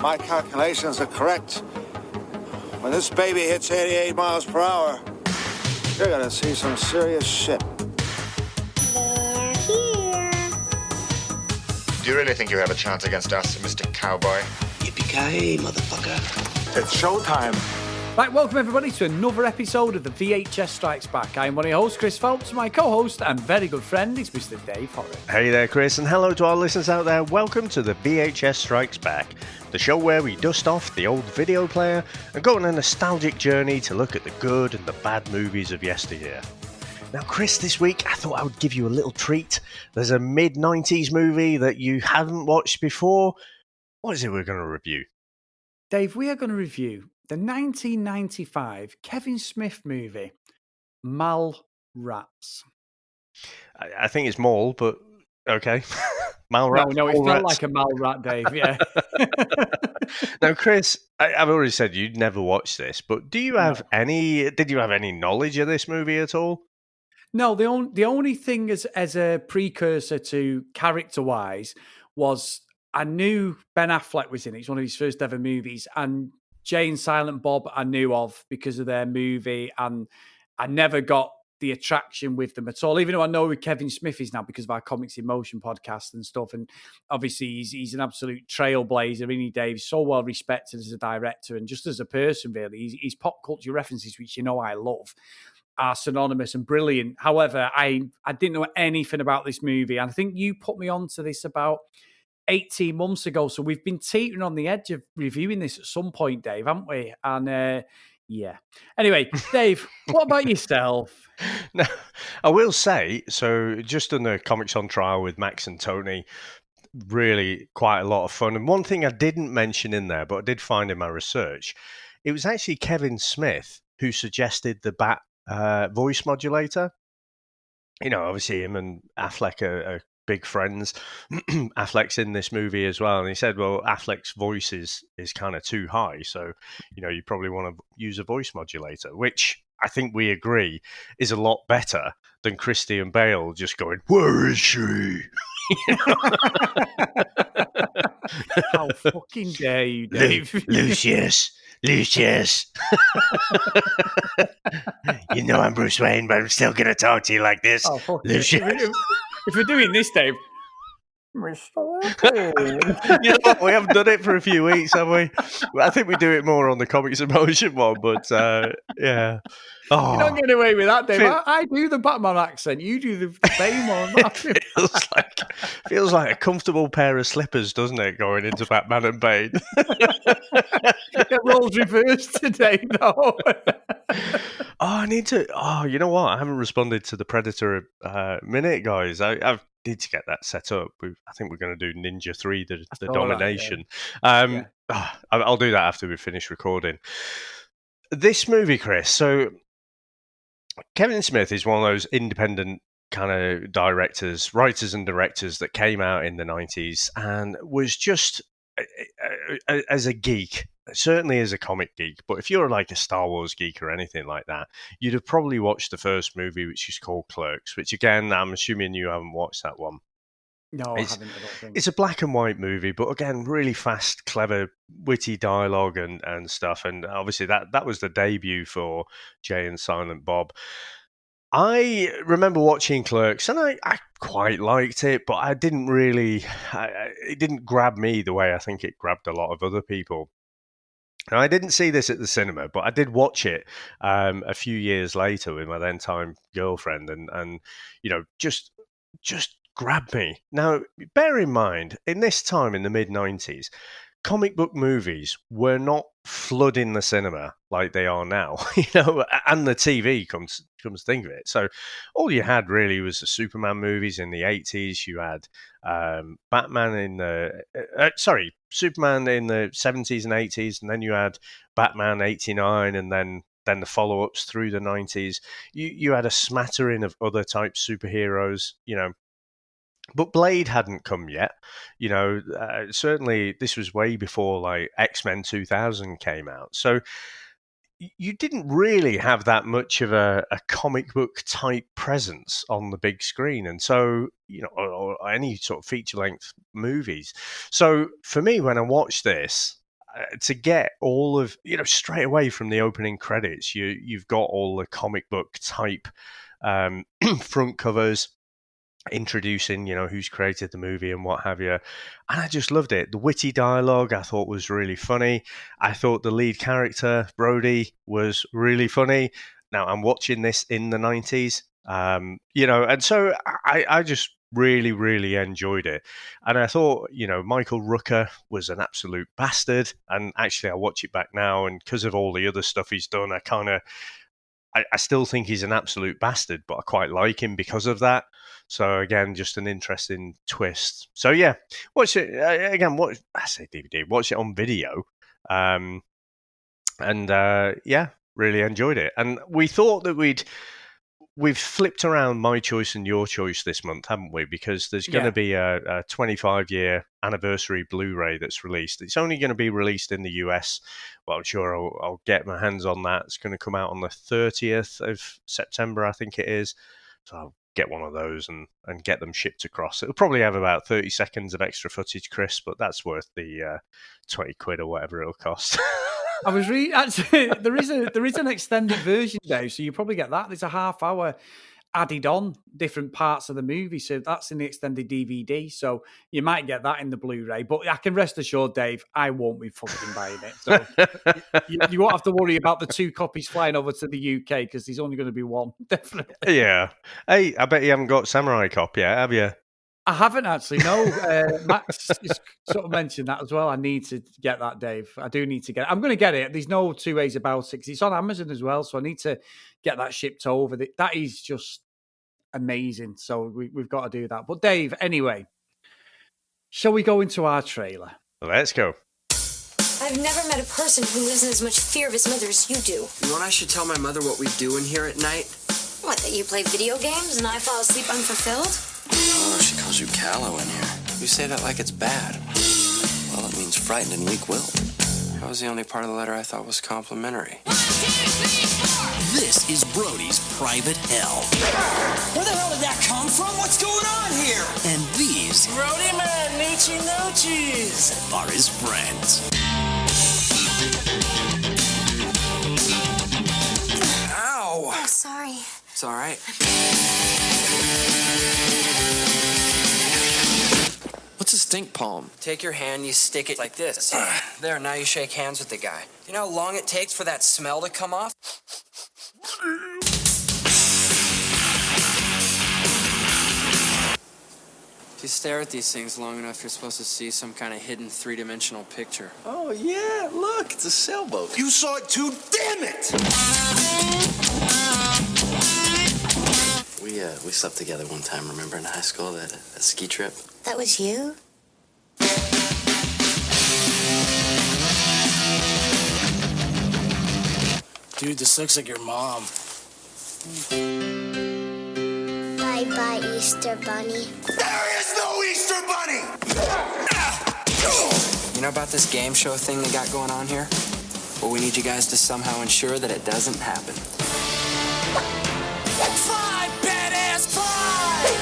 my calculations are correct, when this baby hits 88 miles per hour, you're gonna see some serious shit. They're here. Do you really think you have a chance against us, Mr. Cowboy? Yippee-ki-yay, motherfucker. It's showtime. Right, welcome everybody to another episode of the VHS Strikes Back. I'm one of your hosts, Chris Phelps. My co-host and very good friend is Mr. Dave Horrocks. Hey there, Chris, and hello to our listeners out there. Welcome to the VHS Strikes Back, the show where we dust off the old video player and go on a nostalgic journey to look at the good and the bad movies of yesteryear. Now, Chris, this week I thought I would give you a little treat. There's a mid-90s movie that you haven't watched before. What is it we're going to review? Dave, we are going to review the 1995 Kevin Smith movie, Mallrats. I think it's Mall, but okay. Mallrats. No, it felt like a Mallrat, Dave, yeah. Now, Chris, I've already said you'd never watched this, but did you have any knowledge of this movie at all? No, the only thing as a precursor to character-wise was I knew Ben Affleck was in it. It's one of his first ever movies, and Jay and Silent Bob I knew of because of their movie, and I never got the attraction with them at all, even though I know who Kevin Smith is now because of our Comics in Motion podcast and stuff. And obviously he's an absolute trailblazer, isn't he, Dave? So well respected as a director and just as a person, really. His pop culture references, which you know I love, are synonymous and brilliant. However, I didn't know anything about this movie, and I think you put me onto this about 18 months ago, so we've been teetering on the edge of reviewing this at some point, Dave, haven't we? And yeah. Anyway, Dave, what about yourself? Now, I will say, so just done the Comics on Trial with Max and Tony, really quite a lot of fun. And one thing I didn't mention in there, but I did find in my research, it was actually Kevin Smith who suggested the Bat voice modulator. You know, obviously him and Affleck are big friends. Affleck's in this movie as well, and he said, well, Affleck's voice is kind of too high, so you know you probably want to use a voice modulator, which I think we agree is a lot better than Christian Bale just going, where is she? How fucking dare you, Dave? Lucius. You know I'm Bruce Wayne, but I'm still going to talk to you like this. Oh, Lucius. If we're doing this, Dave. You know what? We haven't done it for a few weeks, have we? I think we do it more on the Comics in Motion one, but yeah. Oh, you're not getting away with that, Dave. I do the Batman accent. You do the Bane one. feels like a comfortable pair of slippers, doesn't it, going into Batman and Bane? It rolls reversed today, though. I need to. Oh, you know what? I haven't responded to the Predator minute, guys. I need to get that set up. I think we're going to do Ninja 3, the Domination. That, yeah. I'll do that after we finish recording. This movie, Chris. So, Kevin Smith is one of those independent kind of writers and directors that came out in the 90s and was just, as a geek, certainly as a comic geek, but if you're like a Star Wars geek or anything like that, you'd have probably watched the first movie, which is called Clerks, which again, I'm assuming you haven't watched that one. No, I haven't. I don't think. It's a black and white movie, but again, really fast, clever, witty dialogue and stuff. And obviously that was the debut for Jay and Silent Bob. I remember watching Clerks, and I quite liked it, but I didn't really... it didn't grab me the way I think it grabbed a lot of other people. And I didn't see this at the cinema, but I did watch it a few years later with my then-time girlfriend, and you know, just grabbed me. Now, bear in mind, in this time in the mid-90s, comic book movies were not flooding the cinema like they are now, you know, and the TV comes to think of it. So all you had really was the Superman movies in the 80s. You had Batman in the Superman in the 70s and 80s, and then you had Batman 89, and then the follow-ups through the 90s. You had a smattering of other type superheroes, you know. But Blade hadn't come yet, you know. Certainly, this was way before like X-Men 2000 came out. So you didn't really have that much of a comic book type presence on the big screen, and so you know, or any sort of feature length movies. So for me, when I watched this, to get all of, straight away from the opening credits, you've got all the comic book type front covers introducing, who's created the movie and what have you. And I just loved it. The witty dialogue I thought was really funny. I thought the lead character, Brodie, was really funny. Now, I'm watching this in the 90s, and so I just really, really enjoyed it. And I thought, Michael Rooker was an absolute bastard. And actually, I watch it back now, and because of all the other stuff he's done, I still think he's an absolute bastard, but I quite like him because of that. So again, just an interesting twist. So yeah, watch it again. I say DVD. Watch it on video, and really enjoyed it. And we thought that we've flipped around my choice and your choice this month, haven't we? Because there's going to be a 25-year anniversary Blu-ray that's released. It's only going to be released in the US. Well, I'm sure I'll get my hands on that. It's going to come out on the 30th of September, I think it is. So I'll get one of those and get them shipped across. It'll probably have about 30 seconds of extra footage, Chris, but that's worth the 20 quid or whatever it'll cost. I was actually there is an extended version now, so you probably get that. There's a half hour added on different parts of the movie, so that's in the extended DVD. So you might get that in the Blu-ray. But I can rest assured, Dave, I won't be fucking buying it. So you won't have to worry about the 2 copies flying over to the UK because there's only going to be one, definitely. Yeah. Hey, I bet you haven't got Samurai Cop yet, have you? I haven't actually, no. Max just sort of mentioned that as well. I need to get that, Dave. I do need to get it. I'm going to get it. There's no two ways about it because it's on Amazon as well. So I need to get that shipped over. That is just amazing. So we've got to do that. But Dave, anyway, shall we go into our trailer? Let's go. I've never met a person who lives in as much fear of his mother as you do. You want I should tell my mother what we do in here at night? What, that you play video games and I fall asleep unfulfilled? Oh, she calls you callow in here. You say that like it's bad. Well, it means frightened and weak-willed. That was the only part of the letter I thought was complimentary. This is Brodie's private hell. Where the hell did that come from? What's going on here? And these Brodie man, noochie noochies, are his friends. Ow! Oh, sorry. It's all right. What's a stink palm? Take your hand, you stick it like this. There, now you shake hands with the guy. You know how long it takes for that smell to come off? If you stare at these things long enough, you're supposed to see some kind of hidden three-dimensional picture. Oh, yeah, look, it's a sailboat. You saw it too, damn it! We slept together one time, remember, in high school, that ski trip? That was you? Dude, this looks like your mom. Bye-bye, Easter Bunny. There is no Easter Bunny! You know about this game show thing they got going on here? Well, we need you guys to somehow ensure that it doesn't happen. Fly, badass, fly!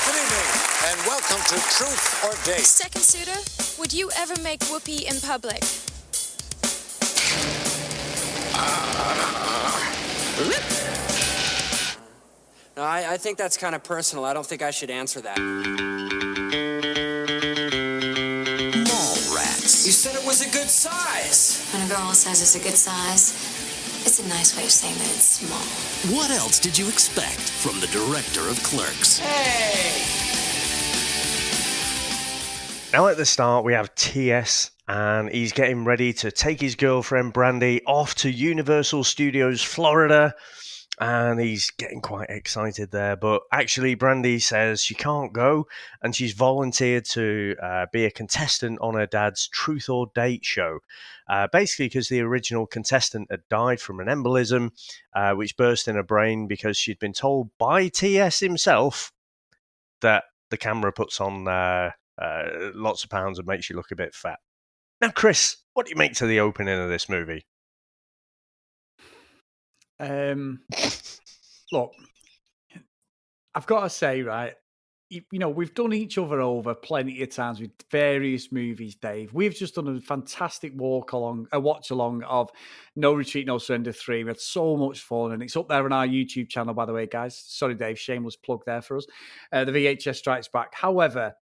Good evening, and welcome to Truth or Date. Second suitor, would you ever make whoopee in public? No, I think that's kind of personal. I don't think I should answer that. Mallrats. You said it was a good size. When a girl says it's a good size, it's a nice way of saying that it's small. What else did you expect from the director of Clerks? Hey! Now at the start, we have TS, and he's getting ready to take his girlfriend Brandy off to Universal Studios Florida, and he's getting quite excited there. But actually, Brandy says she can't go, and she's volunteered to be a contestant on her dad's Truth or Date show. Basically, because the original contestant had died from an embolism, which burst in her brain because she'd been told by TS himself that the camera puts on lots of pounds and makes you look a bit fat. Now, Chris, what do you make to the opening of this movie? Look, I've got to say, right, we've done each other over plenty of times with various movies, Dave. We've just done a fantastic watch along of No Retreat, No Surrender 3. We had so much fun, and it's up there on our YouTube channel, by the way, guys. Sorry, Dave, shameless plug there for us. The VHS Strikes Back. However,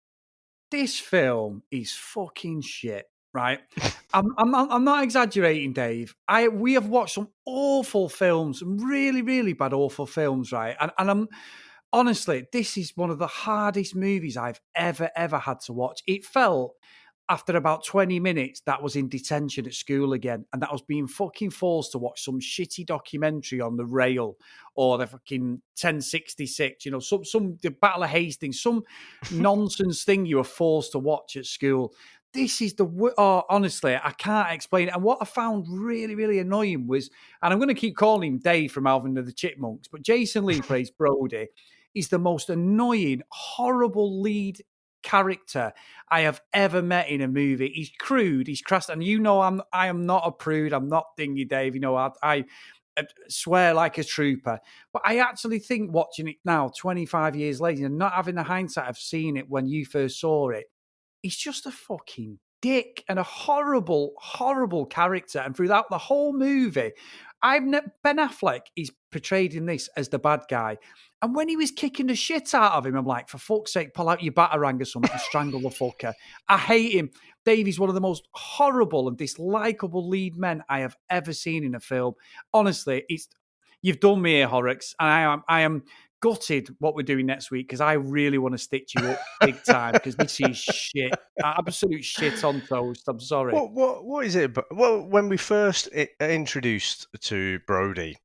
this film is fucking shit, right? I'm not exaggerating, Dave. We have watched some awful films, some really, really bad, awful films, right? And I'm honestly, this is one of the hardest movies I've ever had to watch. It felt after about 20 minutes that I was in detention at school again, and that I was being fucking forced to watch some shitty documentary on the rail or the fucking 1066, some the Battle of Hastings, some nonsense thing you were forced to watch at school. This is honestly, I can't explain it. And what I found really, really annoying was, and I'm going to keep calling him Dave from Alvin and the Chipmunks, but Jason Lee plays Brodie. He's the most annoying, horrible lead character I have ever met in a movie. He's crude, he's crass, and I am not a prude. I'm not dingy, Dave. I swear like a trooper. But I actually think watching it now, 25 years later, and not having the hindsight of seeing it when you first saw it, he's just a fucking dick and a horrible, horrible character. And throughout the whole movie, Ben Affleck is portrayed in this as the bad guy. And when he was kicking the shit out of him, I'm like, for fuck's sake, pull out your batarang or something and strangle the fucker. I hate him. Davies, one of the most horrible and dislikable lead men I have ever seen in a film. Honestly, you've done me here, Horrocks, and I am gutted what we're doing next week because I really want to stitch you up big time because this is shit. Absolute shit on toast. I'm sorry. What is it? Well, when we first introduced to Brodie,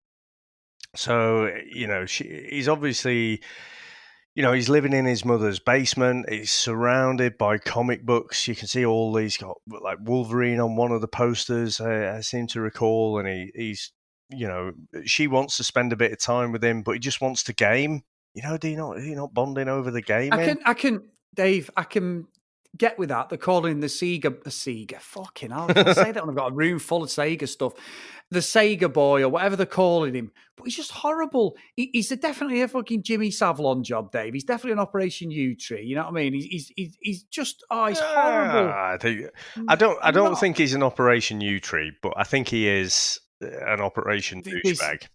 so he's obviously, he's living in his mother's basement. He's surrounded by comic books. You can see all these, got like Wolverine on one of the posters, I seem to recall, and he's. She wants to spend a bit of time with him, but he just wants to game. Do you not bonding over the game? I can, Dave. I can get with that. They're calling the Sega. Fucking hell! I can't say that when I've got a room full of Sega stuff. The Sega boy or whatever they're calling him, but he's just horrible. He's definitely a fucking Jimmy Savile job, Dave. He's definitely an Operation U-Tree. You know what I mean? He's just he's horrible. I don't think he's an Operation U-Tree, but I think he is an Operation douchebag.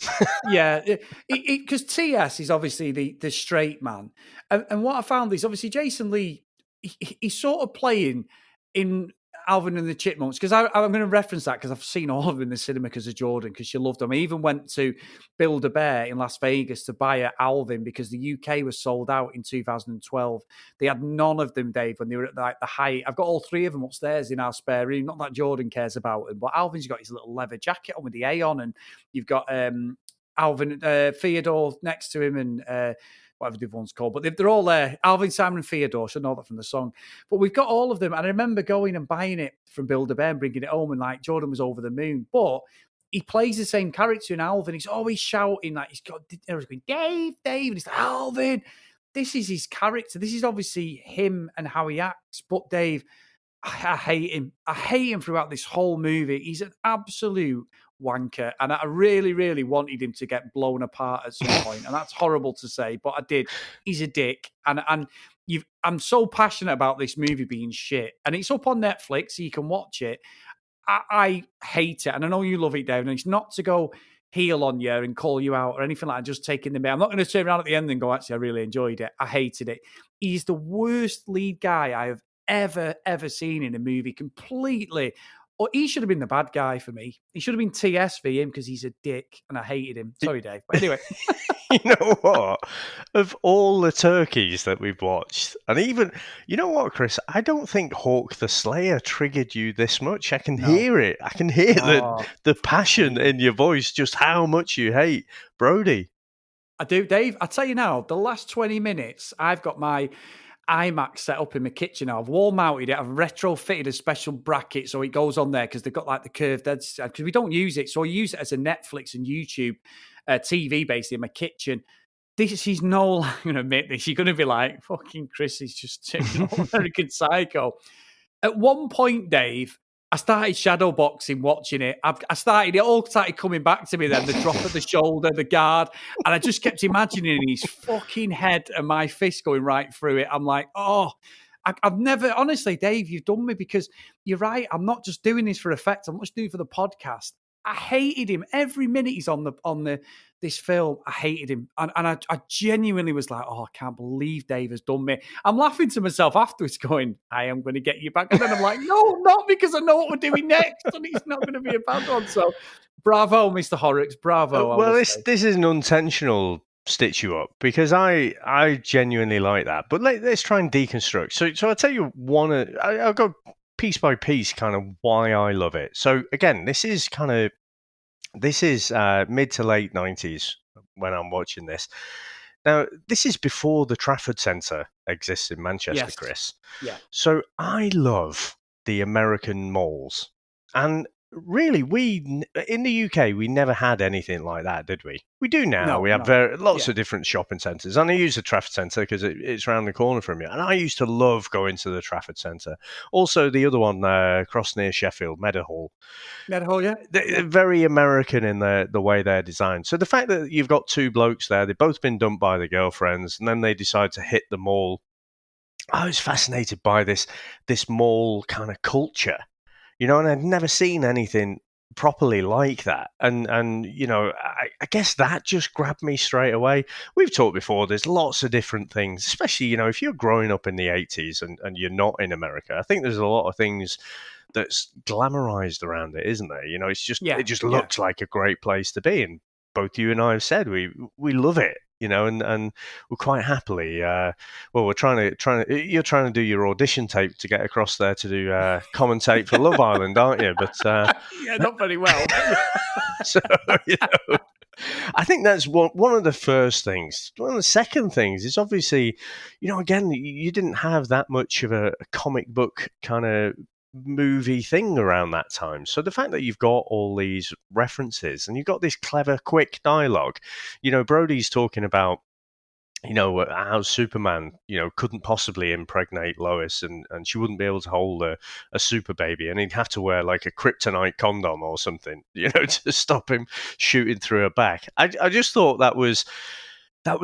Yeah, because TS is obviously the straight man, and what I found is obviously Jason Lee. He's sort of playing in Alvin and the Chipmunks because I'm going to reference that because I've seen all of them in the cinema because of Jordan because she loved them. I even went to Build-A-Bear in Las Vegas to buy Alvin because the UK was sold out in 2012. They had none of them, Dave, when they were at the height. I've got all three of them upstairs in our spare room. Not that Jordan cares about them, but Alvin's got his little leather jacket on with the A on, and you've got Alvin Theodore next to him and whatever the one's called, but they're all there. Alvin, Simon, and Theodore, should know that from the song. But we've got all of them, and I remember going and buying it from Build-A-Bear and bringing it home, and like Jordan was over the moon. But he plays the same character in Alvin. He's always shouting like everyone's going, Dave, and he's like, Alvin. This is his character. This is obviously him and how he acts. But Dave, I hate him. I hate him throughout this whole movie. He's an absolute wanker, and I really, really wanted him to get blown apart at some point, and that's horrible to say, but I did. He's a dick, and I'm so passionate about this movie being shit, and it's up on Netflix, so you can watch it. I hate it, and I know you love it, Dave, and it's not to go heel on you and call you out or anything like that, just taking the bait. I'm not going to turn around at the end and go, actually, I really enjoyed it. I hated it. He's the worst lead guy I have ever seen in a movie, completely. Or he should have been the bad guy for me. He should have been TS for him because he's a dick and I hated him. Sorry, Dave. But anyway. You know what? Of all the turkeys that we've watched, and even, you know what, Chris? I don't think Hawk the Slayer triggered you this much. I can hear it. I can hear the passion in your voice, just how much you hate Brodie. I do, Dave. I tell you now, the last 20 minutes, I've got my iMac set up in my kitchen. I've wall mounted it. I've retrofitted a special bracket so it goes on there because they've got like the curved edge because we don't use it. So I use it as a Netflix and YouTube TV basically in my kitchen. She's no longer going to admit this. You're going to be like, fucking Chris is just American Psycho. At one point, Dave, I started shadowboxing watching it. It all started coming back to me then, the drop of the shoulder, the guard. And I just kept imagining his fucking head and my fist going right through it. I'm like, oh, I've never, honestly, Dave, you've done me because you're right. I'm not just doing this for effect. I'm not just doing it for the podcast. I hated him every minute he's on this film. I hated him. And I genuinely was like, oh, I can't believe Dave has done me. I'm laughing to myself afterwards going, I am going to get you back. And then I'm like, no, not because I know what we're doing next. And it's not going to be a bad one. So bravo, Mr. Horrocks. Bravo. Well, this is an intentional stitch you up because I genuinely like that. But let's try and deconstruct. So I'll tell you one. I'll go piece by piece, kind of why I love it. So again, this is mid to late 90s when I'm watching this. Now, this is before the Trafford Centre exists in Manchester, yes. Chris. Yeah. So I love the American malls. And really, in the UK, we never had anything like that, did we? We do now. No, we have lots of different shopping centres. And I use the Trafford Centre because it's around the corner from me. And I used to love going to the Trafford Centre. Also, the other one, across near Sheffield, Meadowhall. Meadowhall, yeah. They're very American in the way they're designed. So the fact that you've got two blokes there, they've both been dumped by their girlfriends, and then they decide to hit the mall. I was fascinated by this mall kind of culture. You know, and I'd never seen anything properly like that. And you know, I guess that just grabbed me straight away. We've talked before, there's lots of different things, especially, you know, if you're growing up in the 80s and you're not in America, I think there's a lot of things that's glamorized around it, isn't there? You know, it's just, it just looks like a great place to be. And both you and I have said, we love it. You know, and we're quite happily. We're trying to. You're trying to do your audition tape to get across there to do commentate for Love Island, aren't you? But yeah, not very well. So you know, I think that's one of the first things. One of the second things is obviously, you know, again, you didn't have that much of a comic book kind of movie thing around that time. So the fact that you've got all these references and you've got this clever, quick dialogue, you know, Brodie's talking about, you know, how Superman, you know, couldn't possibly impregnate Lois and she wouldn't be able to hold a super baby and he'd have to wear like a kryptonite condom or something, you know, to stop him shooting through her back. I just thought that was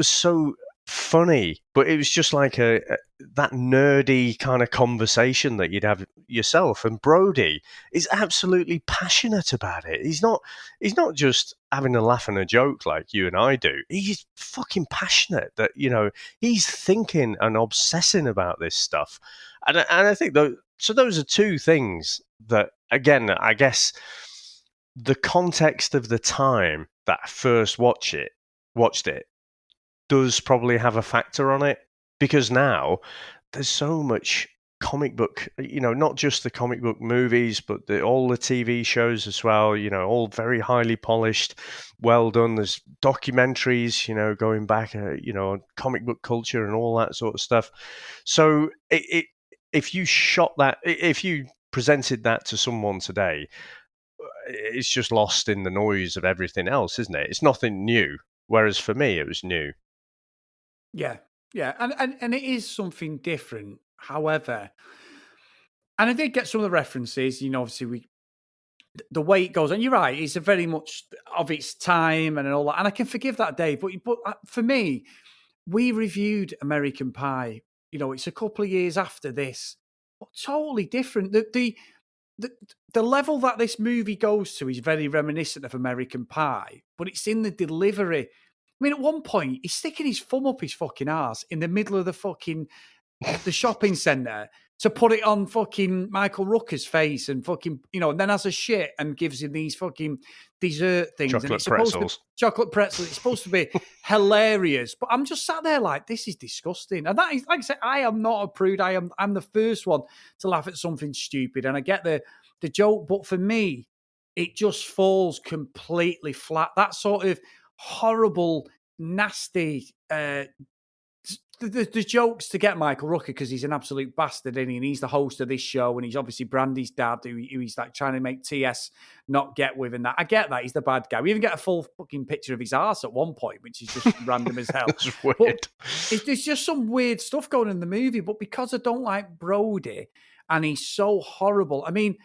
so funny, but it was just like that nerdy kind of conversation that you'd have yourself. And Brodie is absolutely passionate about it. He's not just having a laugh and a joke like you and I do. He's fucking passionate that, you know, he's thinking and obsessing about this stuff. And I think those are two things that, again, I guess the context of the time that I first watched it does probably have a factor on it, because now there's so much comic book, you know, not just the comic book movies, but all the TV shows as well, you know, all very highly polished, well done. There's documentaries, you know, going back, you know, on comic book culture and all that sort of stuff. So if you presented that to someone today, it's just lost in the noise of everything else, isn't it? It's nothing new. Whereas for me, it was new. Yeah, and it is something different. However, and I did get some of the references. You know, obviously the way it goes, and you're right, it's a very much of its time and all that. And I can forgive that, Dave. But for me, we reviewed American Pie. You know, it's a couple of years after this, but totally different. The level that this movie goes to is very reminiscent of American Pie, but it's in the delivery. I mean, at one point, he's sticking his thumb up his fucking arse in the middle of the shopping centre to put it on fucking Michael Rooker's face and fucking, you know, and then has a shit and gives him these fucking dessert things. Chocolate pretzels. Chocolate pretzels. It's supposed to be hilarious. But I'm just sat there like, this is disgusting. And that is, like I said, I am not a prude. I'm the first one to laugh at something stupid. And I get the joke. But for me, it just falls completely flat. That sort of horrible, nasty, the jokes to get Michael Rooker because he's an absolute bastard, isn't he? And he's the host of this show, and he's obviously Brandy's dad, who he's like trying to make TS not get with, and that. I get that, he's the bad guy. We even get a full fucking picture of his arse at one point, which is just random as hell. That's weird. There's just some weird stuff going on in the movie, but because I don't like Brodie, and he's so horrible. I mean,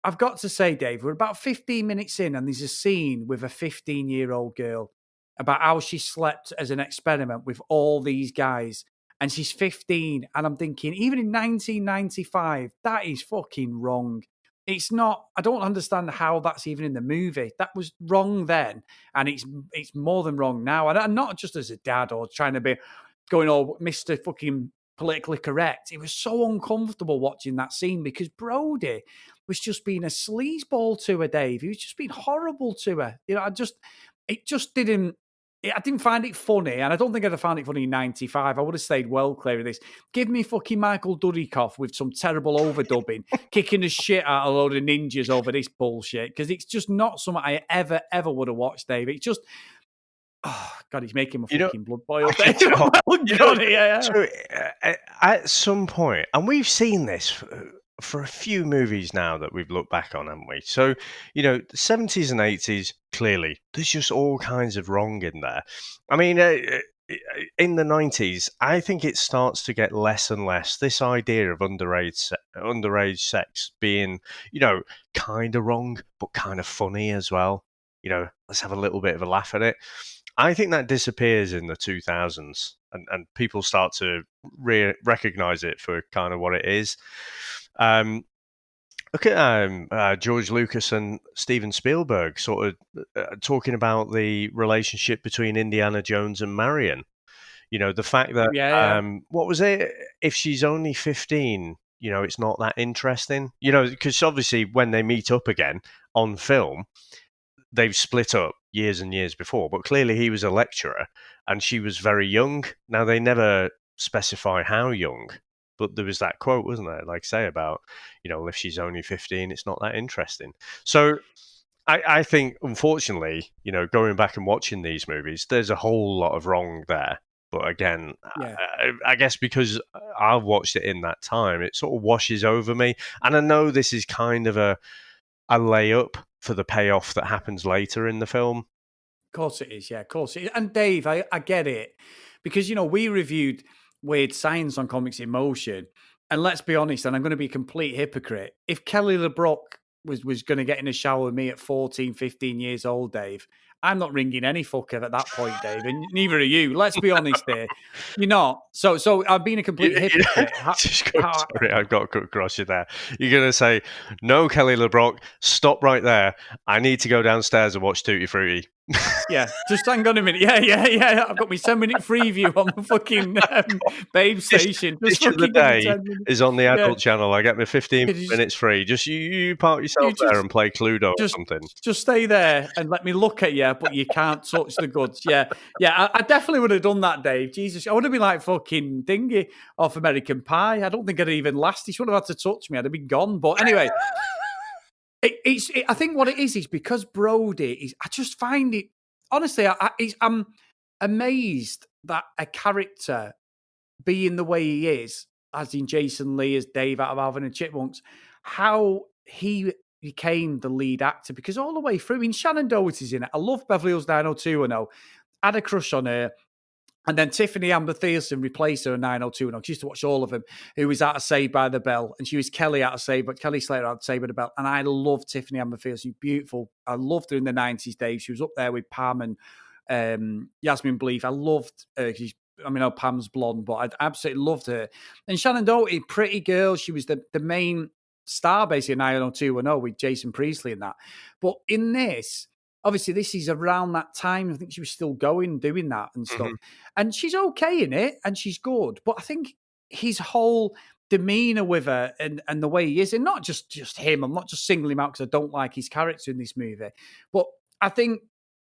I've got to say, Dave, we're about 15 minutes in, and there's a scene with a 15-year-old girl about how she slept as an experiment with all these guys. And she's 15. And I'm thinking, even in 1995, that is fucking wrong. It's not, I don't understand how that's even in the movie. That was wrong then. And it's more than wrong now. And not just as a dad or trying to be going, oh, Mr. fucking politically correct. It was so uncomfortable watching that scene because Brodie was just being a sleazeball to her, Dave. He was just being horrible to her. You know, I didn't find it funny, and I don't think I'd have found it funny in 95. I would have stayed well clear of this. Give me fucking Michael Dudikoff with some terrible overdubbing, kicking the shit out of a load of ninjas over this bullshit, because it's just not something I ever would have watched, Dave. It's just, oh, God, he's making my fucking blood boil. So, at some point, and we've seen this for a few movies now that we've looked back on, haven't we? So, the 70s and 80s, clearly, there's just all kinds of wrong in there. I mean, in the 90s, I think it starts to get less and less. This idea of underage sex being, kind of wrong, but kind of funny as well. Let's have a little bit of a laugh at it. I think that disappears in the 2000s, and people start to recognize it for kind of what it is. Look at George Lucas and Steven Spielberg sort of talking about the relationship between Indiana Jones and Marion. The fact that, what was it? If she's only 15, it's not that interesting. Because obviously when they meet up again on film, they've split up years and years before, but clearly he was a lecturer and she was very young. Now, they never specify how young, but there was that quote, wasn't there? Like, say about, if she's only 15, it's not that interesting. So I think, unfortunately, going back and watching these movies, there's a whole lot of wrong there. But again, I guess because I've watched it in that time, it sort of washes over me. And I know this is kind of a layup for the payoff that happens later in the film. Of course it is, yeah, of course it is. And Dave, I get it. Because, we reviewed Weird Science on Comics in Motion. And let's be honest, and I'm going to be a complete hypocrite. If Kelly LeBrock was going to get in a shower with me at 14, 15 years old, Dave, I'm not ringing any fucker at that point, Dave, and neither are you. Let's be honest here. You're not. So I've been a complete hypocrite. Sorry, I've got to cut across you there. You're going to say, no, Kelly LeBrock, stop right there. I need to go downstairs and watch Tutti Frutti. Yeah, just hang on a minute. Yeah. I've got my 10-minute preview on the fucking Babe Station. This of the day is on the adult channel. I get my 15 minutes free. Just you park yourself there and play Cluedo or something. Just stay there and let me look at you, but you can't touch the goods. Yeah. I definitely would have done that, Dave. Jesus, I would have been like fucking Dingy off American Pie. I don't think I'd even last. He wouldn't have had to touch me. I'd have been gone. But anyway. I think what it is because Brodie is. I just find it honestly. I'm amazed that a character being the way he is, as in Jason Lee, as Dave out of Alvin and Chipmunks, how he became the lead actor. Because all the way through, I mean, Shannon Doherty's in it. I love Beverly Hills 90210. Had a crush on her. And then Tiffany Amber Thiessen replaced her in 90210. She used to watch all of them, who was out of Saved by the Bell. And she was Kelly out of Kelly Slater out of Saved by the Bell. And I love Tiffany Amber Thiessen. Beautiful. I loved her in the 90s, Dave. She was up there with Pam and Yasmin Bleeth. I loved her. Pam's blonde, but I absolutely loved her. And Shannon Doherty, pretty girl. She was the main star, basically, in 90210 with Jason Priestley and that. But in this... Obviously, this is around that time. I think she was still doing that and stuff. Mm-hmm. And she's okay in it and she's good. But I think his whole demeanor with her and the way he is, and not just him, I'm not just singling him out because I don't like his character in this movie. But I think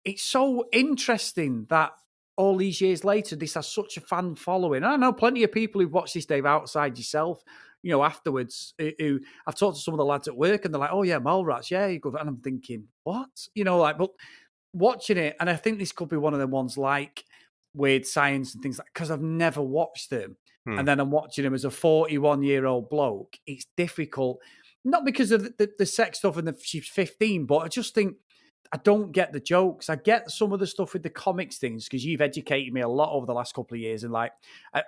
it's so interesting that all these years later, this has such a fan following. And I know plenty of people who've watched this, Dave, outside yourself, afterwards, who I've talked to some of the lads at work and they're like, oh yeah, Mallrats, yeah, you go. And I'm thinking, what? But watching it, and I think this could be one of the ones like Weird Science and things like, because I've never watched them. And then I'm watching him as a 41-year-old bloke. It's difficult, not because of the sex stuff and she's 15, but I just think, I don't get the jokes. I get some of the stuff with the comics things because you've educated me a lot over the last couple of years. And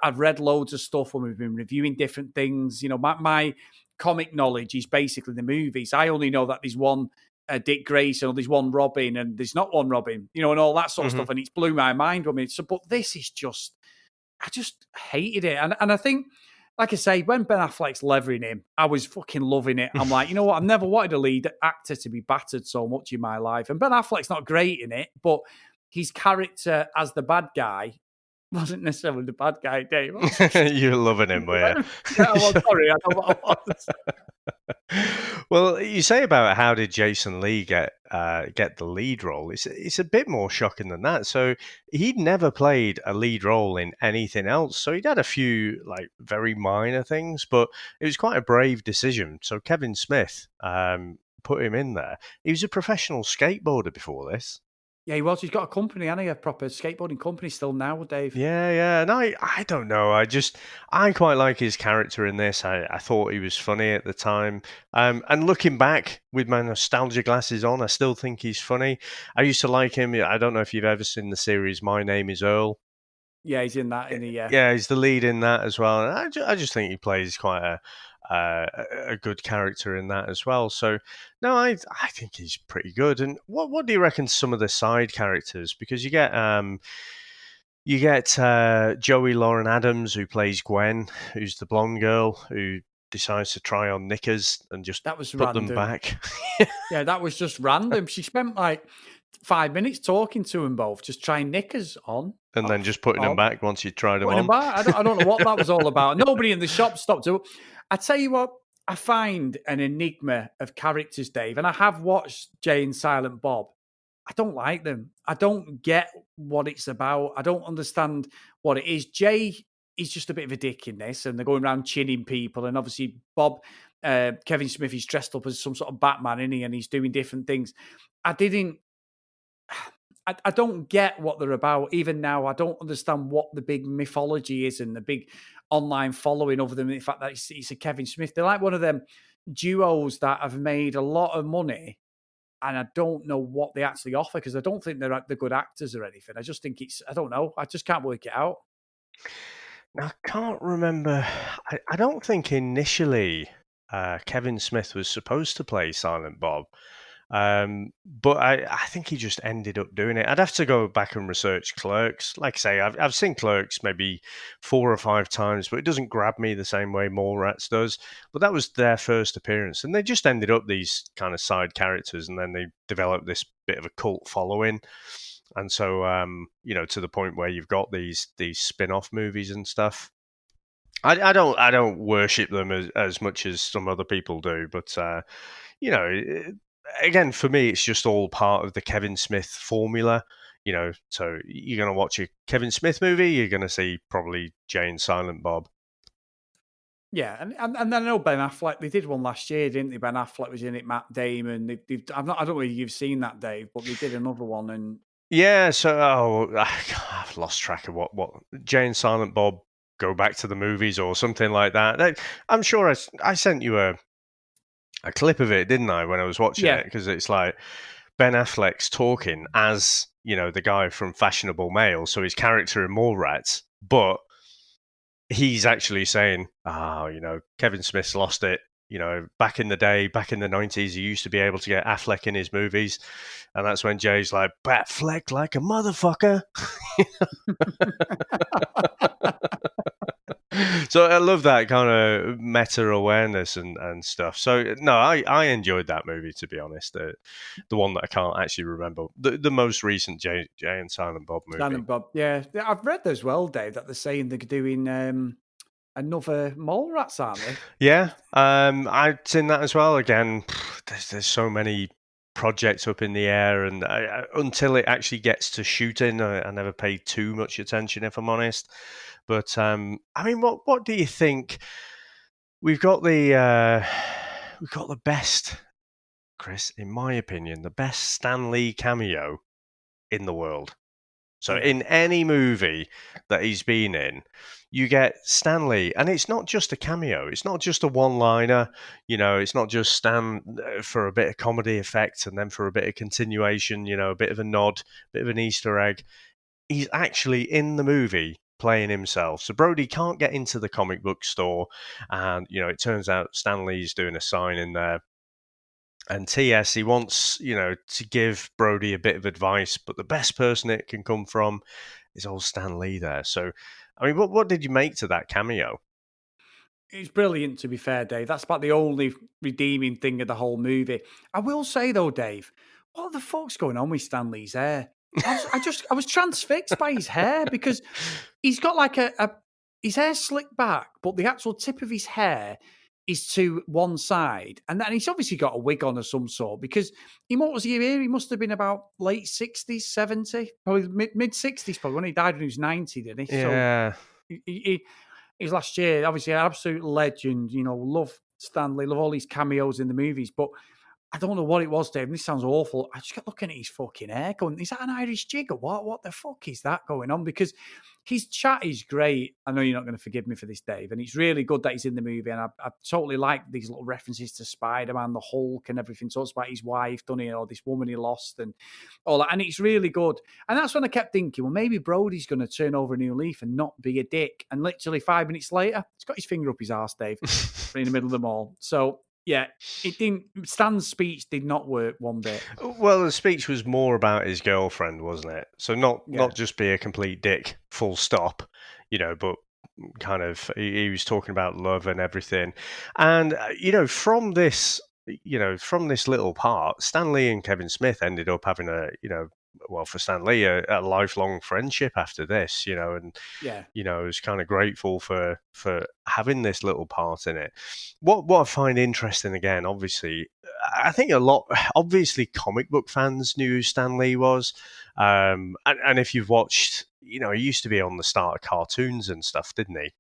I've read loads of stuff when we've been reviewing different things. My comic knowledge is basically the movies. I only know that there's one Dick Grayson, or there's one Robin, and there's not one Robin, and all that sort of stuff. And it's blew my mind when but this is just, I just hated it. And I think, like I say, when Ben Affleck's levering him, I was fucking loving it. I'm like, you know what? I've never wanted a lead actor to be battered so much in my life. And Ben Affleck's not great in it, but his character as the bad guy wasn't necessarily the bad guy, Dave. You're loving him, were you? Yeah, well, sorry, I don't know what I was. Well, you say about how did Jason Lee get the lead role? It's a bit more shocking than that. So he'd never played a lead role in anything else. So he'd had a few like very minor things, but it was quite a brave decision. So Kevin Smith put him in there. He was a professional skateboarder before this. Yeah, he was. He's got a company, and a proper skateboarding company still now, Dave. Yeah. And I don't know. I quite like his character in this. I thought he was funny at the time. And looking back with my nostalgia glasses on, I still think he's funny. I used to like him. I don't know if you've ever seen the series My Name is Earl. Yeah, he's in that. Yeah, he's the lead in that as well. And I just think he plays quite a good character in that as well. So, no, I think he's pretty good. And what do you reckon some of the side characters? Because you get Joey Lauren Adams, who plays Gwen, who's the blonde girl who decides to try on knickers and just put random. them back. Yeah, that was just random. She spent like 5 minutes talking to them both, just trying knickers on. And then just putting them back once you tried them on. I don't know what that was all about. Nobody in the shop stopped to. I tell you what, I find an enigma of characters, Dave, and I have watched Jay and Silent Bob. I don't like them. I don't get what it's about. I don't understand what it is. Jay is just a bit of a dick in this, and they're going around chinning people. And obviously, Bob, Kevin Smith, is dressed up as some sort of Batman, isn't he? And he's doing different things. I don't get what they're about. Even now, I don't understand what the big mythology is and the big online following of them. In fact, that it's a Kevin Smith. They're like one of them duos that have made a lot of money, and I don't know what they actually offer because I don't think they're good actors or anything. I just think I don't know. I just can't work it out. I can't remember. I don't think initially Kevin Smith was supposed to play Silent Bob. But I think he just ended up doing it. I'd have to go back and research Clerks. Like I say, I've seen Clerks maybe 4 or 5 times, but it doesn't grab me the same way Mallrats does. But that was their first appearance, and they just ended up these kind of side characters, and then they developed this bit of a cult following. And so, to the point where you've got these spin-off movies and stuff. I don't worship them as much as some other people do, but again, for me, it's just all part of the Kevin Smith formula, so you're going to watch a Kevin Smith movie, you're going to see probably Jay and Silent Bob. Yeah, and then I know Ben Affleck, they did one last year, didn't they? Ben Affleck was in it, Matt Damon. I don't know if you've seen that, Dave, but they did another one. And yeah, so I've lost track of what Jay and Silent Bob go back to the movies or something like that. I'm sure I sent you a clip of it, didn't I, when I was watching it? Because it's like Ben Affleck's talking as, the guy from Fashionable Male, so his character in Mallrats, but he's actually saying, Kevin Smith's lost it. Back in the day, back in the 90s, he used to be able to get Affleck in his movies. And that's when Jay's like, Batfleck like a motherfucker. So I love that kind of meta-awareness and stuff. So, no, I enjoyed that movie, to be honest. The one that I can't actually remember. The most recent Jay and Silent Bob movie. Silent Bob, yeah. I've read as well, Dave, that they're saying they're doing another Mallrats, aren't they? Yeah, I've seen that as well. Again, there's so many projects up in the air, and until it actually gets to shooting, I never paid too much attention, if I'm honest. But what do you think? We've got the best, Chris, in my opinion, the best Stan Lee cameo in the world. So in any movie that he's been in, you get Stan Lee, and it's not just a cameo. It's not just a one-liner. It's not just Stan for a bit of comedy effect and then for a bit of continuation, a bit of a nod, a bit of an Easter egg. He's actually in the movie playing himself. So Brodie can't get into the comic book store, and it turns out Stan Lee's doing a signing there. And TS, he wants, to give Brodie a bit of advice, but the best person it can come from is old Stan Lee there. So, I mean, what did you make to that cameo? It's brilliant, to be fair, Dave. That's about the only redeeming thing of the whole movie. I will say, though, Dave, what the fuck's going on with Stan Lee's hair? I was transfixed by his hair because he's got like his hair slicked back, but the actual tip of his hair is to one side. And then he's obviously got a wig on of some sort because what was he here? He must have been about late 60s, 70, probably mid 60s, probably when he died when he was 90, didn't he? Yeah. So his last year, obviously, an absolute legend. Love Stanley, love all these cameos in the movies. But I don't know what it was, Dave. This sounds awful. I just kept looking at his fucking hair going, is that an Irish jig or what? What the fuck is that going on? Because his chat is great. I know you're not going to forgive me for this, Dave. And it's really good that he's in the movie. And I totally like these little references to Spider-Man, the Hulk and everything. Talks about his wife, doesn't he? Or this woman he lost and all that. And it's really good. And that's when I kept thinking, well, maybe Brodie's going to turn over a new leaf and not be a dick. And literally 5 minutes later, he's got his finger up his arse, Dave, in the middle of them all. So, yeah, it didn't. Stan's speech did not work one bit. Well, the speech was more about his girlfriend, wasn't it? So not just be a complete dick, full stop, but kind of he was talking about love and everything. And from this little part, Stan Lee and Kevin Smith ended up having for Stan Lee, a lifelong friendship after this, and I was kind of grateful for having this little part in it. What I find interesting, again, obviously, I think obviously comic book fans knew who Stan Lee was, and if you've watched, he used to be on the start of cartoons and stuff, didn't he?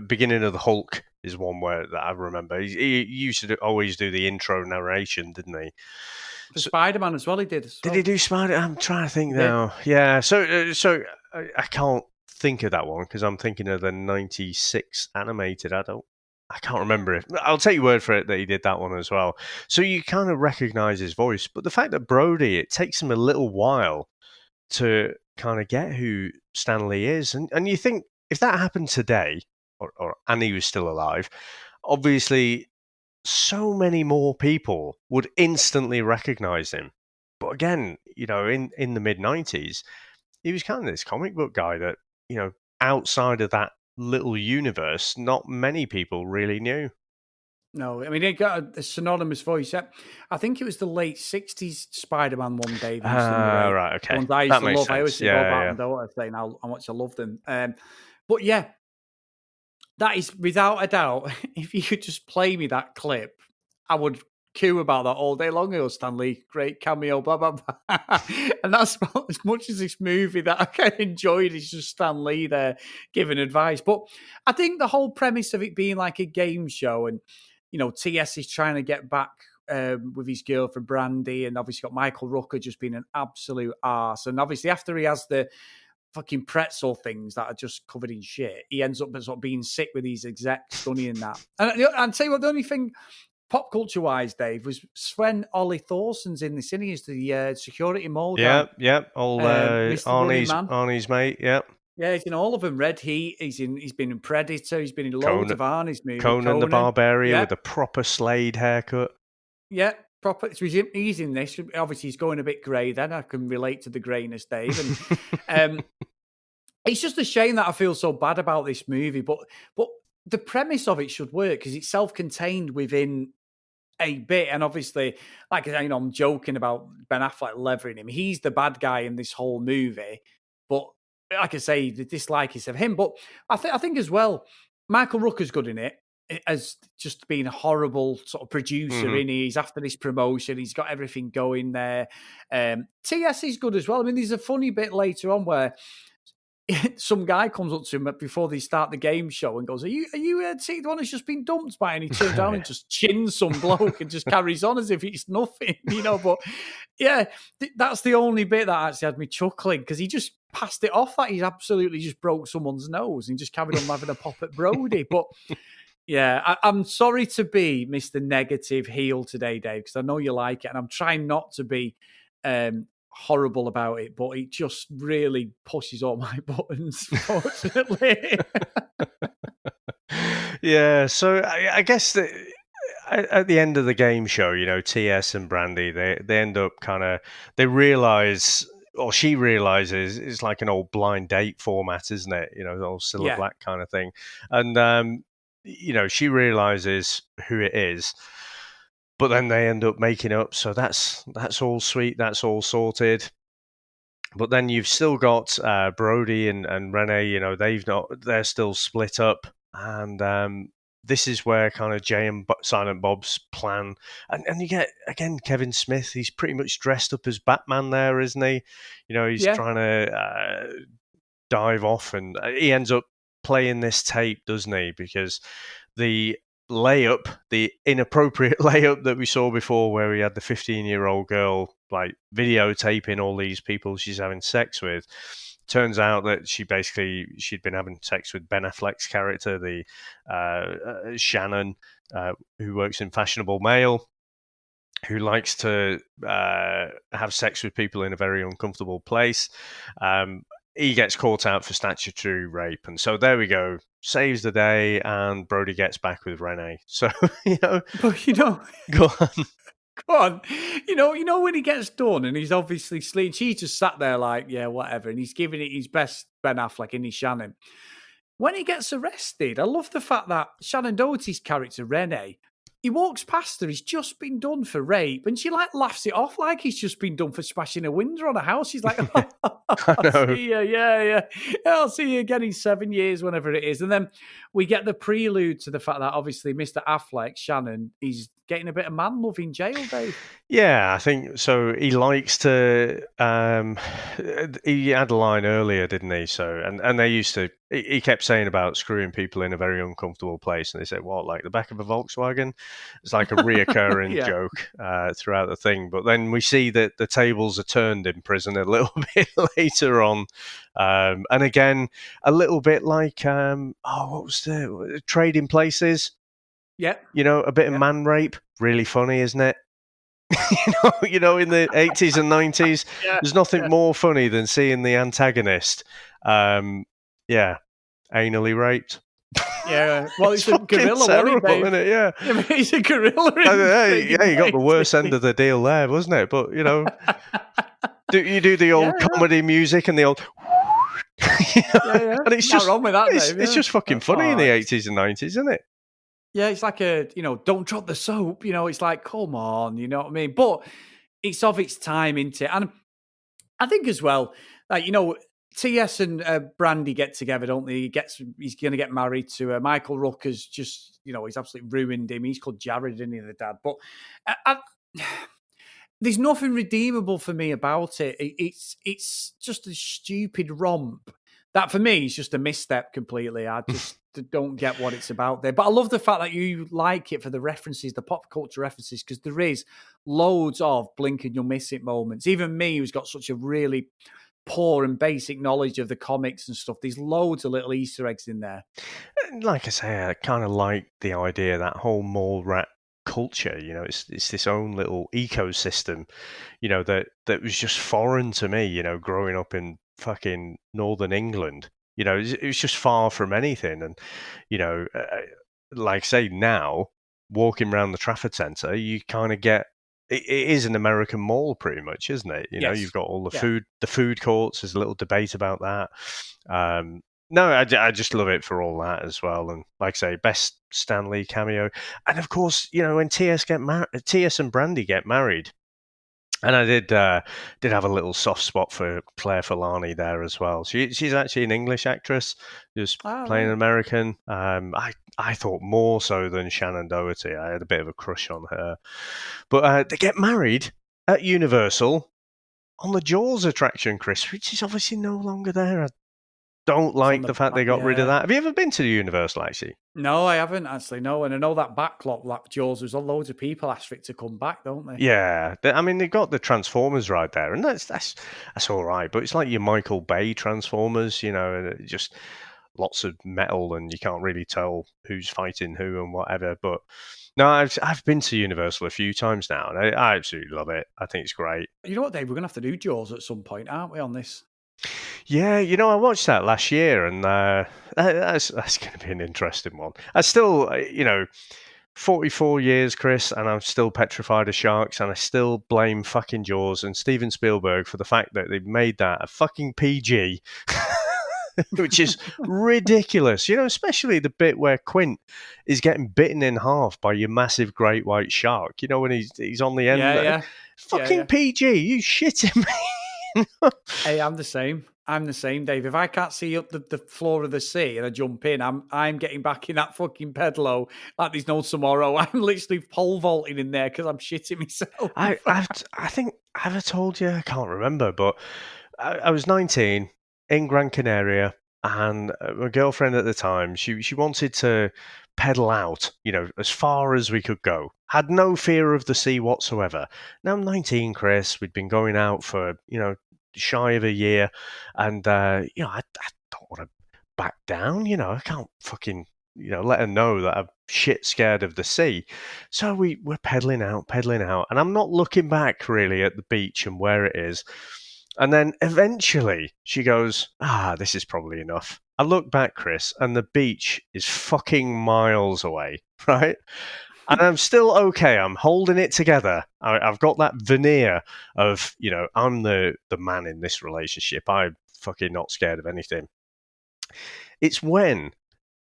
Beginning of the Hulk is one that I remember. He used to always do the intro narration, didn't he? For Spider-Man as well, he did. Did he do Spider? I'm trying to think now. Yeah, so I can't think of that one because I'm thinking of the '96 animated. I can't remember it. I'll take your word for it that he did that one as well. So you kind of recognise his voice, but the fact that Brodie, it takes him a little while to kind of get who Stan Lee is, and you think if that happened today, and he was still alive, obviously so many more people would instantly recognize him. But again, in the mid-90s, he was kind of this comic book guy that, outside of that little universe, not many people really knew. No, I mean, he got a synonymous voice. I think it was the late 60s Spider-Man one, Davies. Right, okay. Ones I used to love. Sense. I always think about them, don't I? Saying how much I love them. But yeah, that is without a doubt. If you could just play me that clip, I would cue about that all day long. Oh, Stan Lee, great cameo, blah blah blah. And that's about as much as this movie that I enjoyed is just Stan Lee there giving advice. But I think the whole premise of it being like a game show, and TS is trying to get back with his girlfriend Brandy, and obviously got Michael Rooker just being an absolute arse. And obviously after he has the fucking pretzel things that are just covered in shit, he ends up sort of being sick with these execs studying that. And tell you what, the only thing pop culture wise, Dave, was when Ollie Thorson's in this. He's the security mole guy. Yep. Old Arnie's mate. Yep. Yeah, he's in all of them. Red Heat. He's been in Predator. He's been in loads of Arnie's movies. Conan the Barbarian with a proper Slade haircut. Yeah, proper. So he's in this. Obviously, he's going a bit grey. Then I can relate to the greyness, Dave. And it's just a shame that I feel so bad about this movie. But the premise of it should work because it's self-contained within a bit. And obviously, like I say, I'm joking about Ben Affleck levering him. He's the bad guy in this whole movie. But like I say, the dislike is of him. But I think as well, Michael Rooker's good in it as just being a horrible sort of producer. He's after this promotion. He's got everything going there. TS is good as well. I mean, there's a funny bit later on where some guy comes up to him before they start the game show and goes, "Are you the one who's just been dumped by?" And he turns down and just chins some bloke and just carries on as if it's nothing, But yeah, that's the only bit that actually had me chuckling because he just passed it off that he's absolutely just broke someone's nose and just carried on having a pop at Brodie. But yeah, I'm sorry to be Mr. Negative heel today, Dave, because I know you like it, and I'm trying not to be horrible about it, but it just really pushes all my buttons, fortunately. Yeah, so I guess that at the end of the game show, TS and Brandy, they end up they realize, or she realizes, it's like an old blind date format, isn't it? The old Cilla Yeah. Black kind of thing. And, she realizes who it is, but then they end up making up. So that's all sweet. That's all sorted. But then you've still got Brodie and Renee. They're still split up, and this is where kind of Jay and Silent Bob's plan, and you get again Kevin Smith. He's pretty much dressed up as Batman there, isn't he? He's trying to dive off, and he ends up playing this tape, doesn't he? Because the inappropriate layup that we saw before, where we had the 15-year-old girl like videotaping all these people she's having sex with, turns out that she'd been having sex with Ben Affleck's character, the Shannon, who works in Fashionable Mail, who likes to have sex with people in a very uncomfortable place. He gets caught out for statutory rape, and so there we go. Saves the day, and Brodie gets back with Renee. So But go on. Go on. When he gets done and he's obviously sleeping, she's just sat there like, yeah, whatever. And he's giving it his best, Ben Affleck, and he's Shannon. When he gets arrested, I love the fact that Shannon Doherty's character, Renee, he walks past her, he's just been done for rape, and she like laughs it off like he's just been done for smashing a window on a house. She's like, I'll see you, yeah. I'll see you again in 7 years, whenever it is. And then we get the prelude to the fact that obviously Mr. Affleck, Shannon, he's getting a bit of man love in jail, Dave. Yeah, I think so. He likes to. He had a line earlier, didn't he? So, and they used to. He kept saying about screwing people in a very uncomfortable place, and they said, "What, like the back of a Volkswagen?" It's like a reoccurring joke throughout the thing. But then we see that the tables are turned in prison a little bit later on, and again a little bit like what was the Trading Places? Yeah, a bit of man rape, really funny, isn't it? In the 80s and 90s, there's nothing more funny than seeing the antagonist, anally raped. Yeah, well, it's a gorilla, terrible, isn't it? Yeah, he's a gorilla. You got the worst end of the deal there, wasn't it? But you do the old comedy music and the old. And it's just wrong with that, Dave, it's just fucking funny in the 80s and 90s, isn't it? Yeah, it's like don't drop the soap. It's like, come on, you know what I mean? But it's of its time, isn't it? And I think as well, like, TS and Brandy get together, don't they? He's going to get married to Michael Rooker's just, he's absolutely ruined him. He's called Jared, isn't he, the dad? But there's nothing redeemable for me about it. It's just a stupid romp. That for me is just a misstep completely. I just don't get what it's about there. But I love the fact that you like it for the references, the pop culture references, because there is loads of blink and you'll miss it moments. Even me, who's got such a really poor and basic knowledge of the comics and stuff, there's loads of little Easter eggs in there. Like I say, I kind of like the idea, that whole Mallrat culture, it's this own little ecosystem, that was just foreign to me, growing up in fucking northern England. It was just far from anything. And like I say, now walking around the Trafford Centre, you kind of get it is an American mall pretty much, isn't it? Yes. You've got all the food courts. There's a little debate about that. No, I just love it for all that as well. And like I say, best Stan Lee cameo. And of course, when TS and Brandy get married. And I did have a little soft spot for Claire Forlani there as well. She's actually an English actress, just playing an American. I thought more so than Shannon Doherty. I had a bit of a crush on her. But they get married at Universal on the Jaws attraction, Chris, which is obviously no longer there. I don't like the fact they got rid of that. Have you ever been to the Universal, actually? No, I haven't, actually, no. And I know that backlot, that Jaws, there's loads of people asked for it to come back, don't they? Yeah. I mean, they've got the Transformers right there, and that's all right. But it's like your Michael Bay Transformers, and it just lots of metal and you can't really tell who's fighting who and whatever. But no, I've been to Universal a few times now, and I absolutely love it. I think it's great. You know what, Dave? We're going to have to do Jaws at some point, aren't we, on this? Yeah, I watched that last year, and that's going to be an interesting one. I still, 44 years, Chris, and I'm still petrified of sharks, and I still blame fucking Jaws and Steven Spielberg for the fact that they've made that a fucking PG, which is ridiculous. Especially the bit where Quint is getting bitten in half by your massive great white shark. When he's on the end. Yeah. Fucking PG, you shitting me? Hey, I'm the same, Dave. If I can't see up the floor of the sea and I jump in, I'm getting back in that fucking pedalo like there's no tomorrow. I'm literally pole vaulting in there because I'm shitting myself. I think, have I told you? I can't remember, but I was 19 in Gran Canaria, and my girlfriend at the time, she wanted to pedal out, as far as we could go. Had no fear of the sea whatsoever. Now I'm 19, Chris. We'd been going out for, shy of a year, and I don't want to back down. I can't fucking let her know that I'm shit scared of the sea. So we're pedaling out, and I'm not looking back really at the beach and where it is. And then eventually she goes, this is probably enough. I look back, Chris, and the beach is fucking miles away, right? And I'm still okay. I'm holding it together. I've got that veneer of, I'm the man in this relationship. I'm fucking not scared of anything. It's when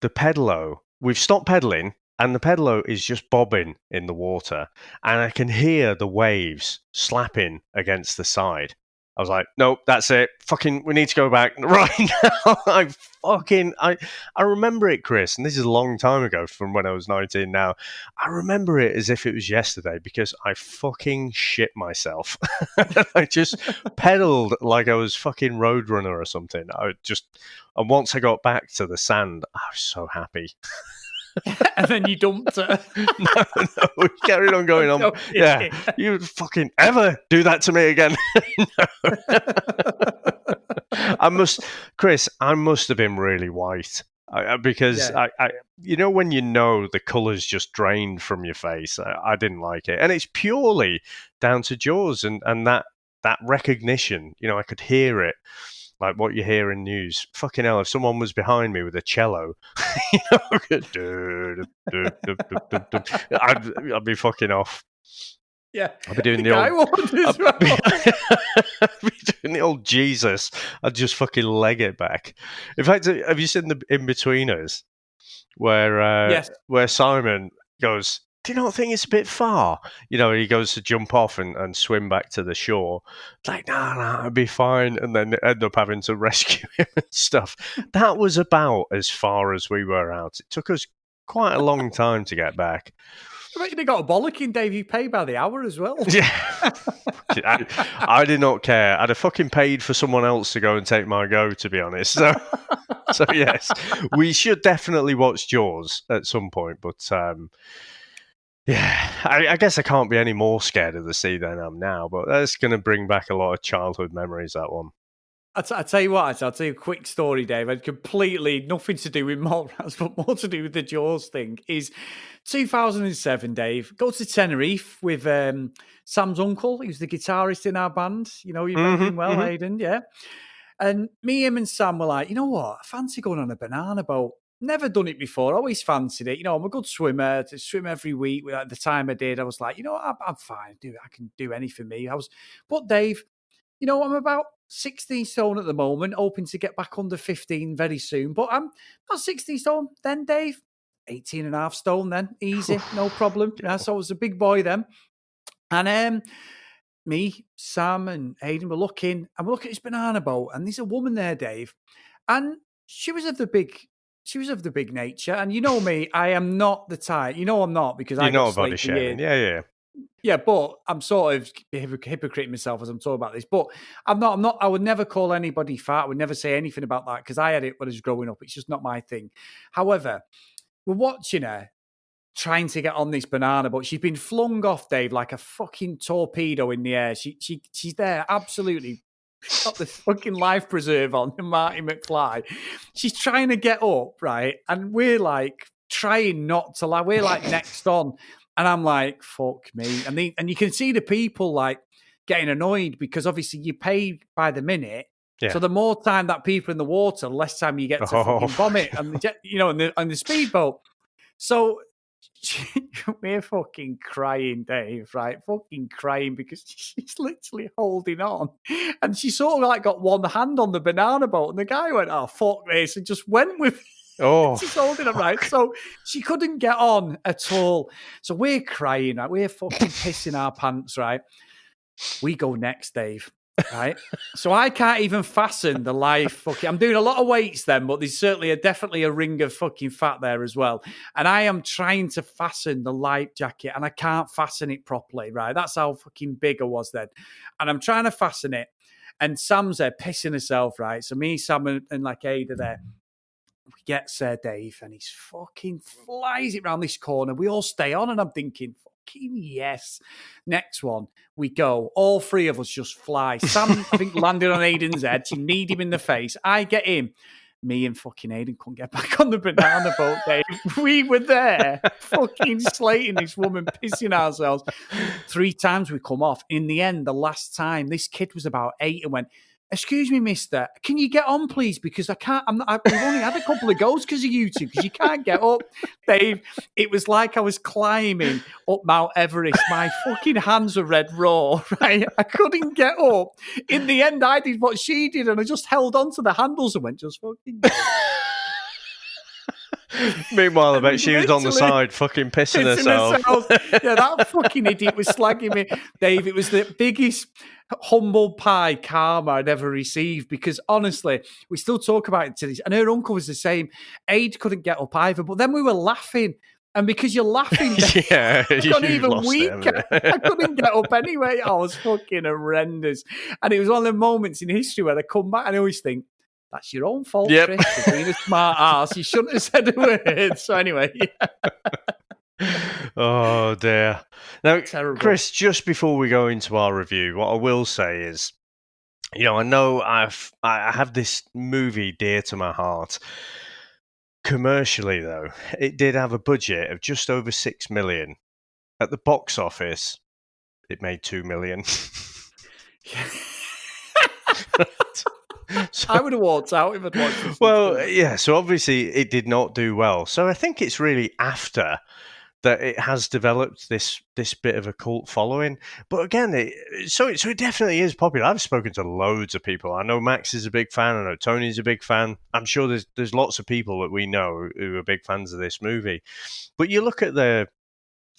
the pedalo, we've stopped pedaling, and the pedalo is just bobbing in the water, and I can hear the waves slapping against the side. I was like, nope, that's it. Fucking, we need to go back right now. I remember it, Chris, and this is a long time ago from when I was 19 now. I remember it as if it was yesterday because I fucking shit myself. I just pedaled like I was fucking Roadrunner or something. And once I got back to the sand, I was so happy. And then you dumped her. No, we carried on going on. No, yeah, you fucking ever do that to me again? I must have been really white because I when the colours just drained from your face. I didn't like it, and it's purely down to Jaws and that recognition. I could hear it. Like what you hear in news. Fucking hell, if someone was behind me with a cello, I'd be fucking off. Yeah. I'd be doing the old Jesus. I'd just fucking leg it back. In fact, have you seen the In-Betweeners? Where Simon goes, do you not think it's a bit far? He goes to jump off and swim back to the shore. It's like, no, I'll be fine. And then end up having to rescue him and stuff. That was about as far as we were out. It took us quite a long time to get back. I bet you got a bollocking, Dave. You pay by the hour as well. Yeah. I did not care. I'd have fucking paid for someone else to go and take my go, to be honest. So yes, we should definitely watch Jaws at some point. But yeah, I guess I can't be any more scared of the sea than I am now, but that's going to bring back a lot of childhood memories, that one. I'll tell you what, I'll tell you a quick story, Dave. I'd completely nothing to do with Mallrats, but more to do with the Jaws thing. Is 2007, Dave, go to Tenerife with Sam's uncle. He was the guitarist in our band. You remember him well, Aidan, yeah? And me, him and Sam were like, you know what? I fancy going on a banana boat. Never done it before. Always fancied it. I'm a good swimmer. To swim every week. At the time I did, I was like, I'm fine. I can do anything for me. But Dave, I'm about 16 stone at the moment, hoping to get back under 15 very soon. But I'm about 16 stone then, Dave. 18 and a half stone then. Easy, no problem. So I was a big boy then. And me, Sam and Hayden were looking at this banana boat, and there's a woman there, Dave. And she was of the big nature. And you know me, I am not the type. I'm not, because I got body shaming. Yeah. Yeah, but I'm sort of hypocrite myself as I'm talking about this. But I'm not. I would never call anybody fat. I would never say anything about that because I had it when I was growing up. It's just not my thing. However, we're watching her trying to get on this banana boat. She's been flung off, Dave, like a fucking torpedo in the air. She's there absolutely got the fucking life preserve on, and Marty McFly. She's trying to get up, right? And we're like trying not to laugh. We're like next on. And I'm like, fuck me. And you can see the people like getting annoyed because obviously you pay by the minute. Yeah. So the more time that people in the water, the less time you get to fucking vomit and the speedboat. So we're fucking crying, Dave, right? Fucking crying because she's literally holding on. And she sort of like got one hand on the banana boat. And the guy went, oh, fuck this. And just went with Oh, she's holding it, right? So she couldn't get on at all. So we're crying, right? We're fucking pissing our pants, right? We go next, Dave. Right, so I can't even fasten the life. Fucking, I'm doing a lot of weights then, but there's certainly definitely a ring of fucking fat there as well. And I am trying to fasten the life jacket, and I can't fasten it properly. Right, that's how fucking big I was then. And I'm trying to fasten it, and Sam's there pissing herself. Right, so me, Sam, and like Ada there. We get Sir Dave, and he's fucking flies it round this corner. We all stay on, and I'm thinking, fucking yes. Next one, we go. All three of us just fly. Sam, I think, landed on Aiden's head. She kneed him in the face. I get him. Me and fucking Aiden couldn't get back on the banana boat, Dave. We were there, fucking slating this woman, pissing ourselves. 3 times we come off. In the end, the last time, this kid was about 8 and went, excuse me, mister, can you get on, please? Because I can't, we've only had a couple of goes because of you two, because you can't get up. Dave, it was like I was climbing up Mount Everest. My fucking hands were red raw, right? I couldn't get up. In the end, I did what she did, and I just held on to the handles and went, just fucking... Meanwhile, I bet she was on the side fucking pissing herself. Yeah, that fucking idiot was slagging me. Dave, it was the biggest humble pie karma I'd ever received because honestly, we still talk about it to this. And her uncle was the same. Aid couldn't get up either, but then we were laughing. And because you're laughing, yeah, I got even weaker. I couldn't get up anyway. I was fucking horrendous. And it was one of the moments in history where I come back and I always think, that's your own fault, Chris, for being a smart ass. You shouldn't have said a word. So anyway, Oh, dear. Now, Terrible. Chris, just before we go into our review, what I will say is, I know I have this movie dear to my heart. Commercially, though, it did have a budget of just over $6 million. At the box office, it made $2 million. So, I would have walked out if I'd watched this. Well, yeah, so obviously it did not do well. So I think it's really after that it has developed this bit of a cult following. But again, so it definitely is popular. I've spoken to loads of people. I know Max is a big fan. I know Tony's a big fan. I'm sure there's lots of people that we know who are big fans of this movie. But you look at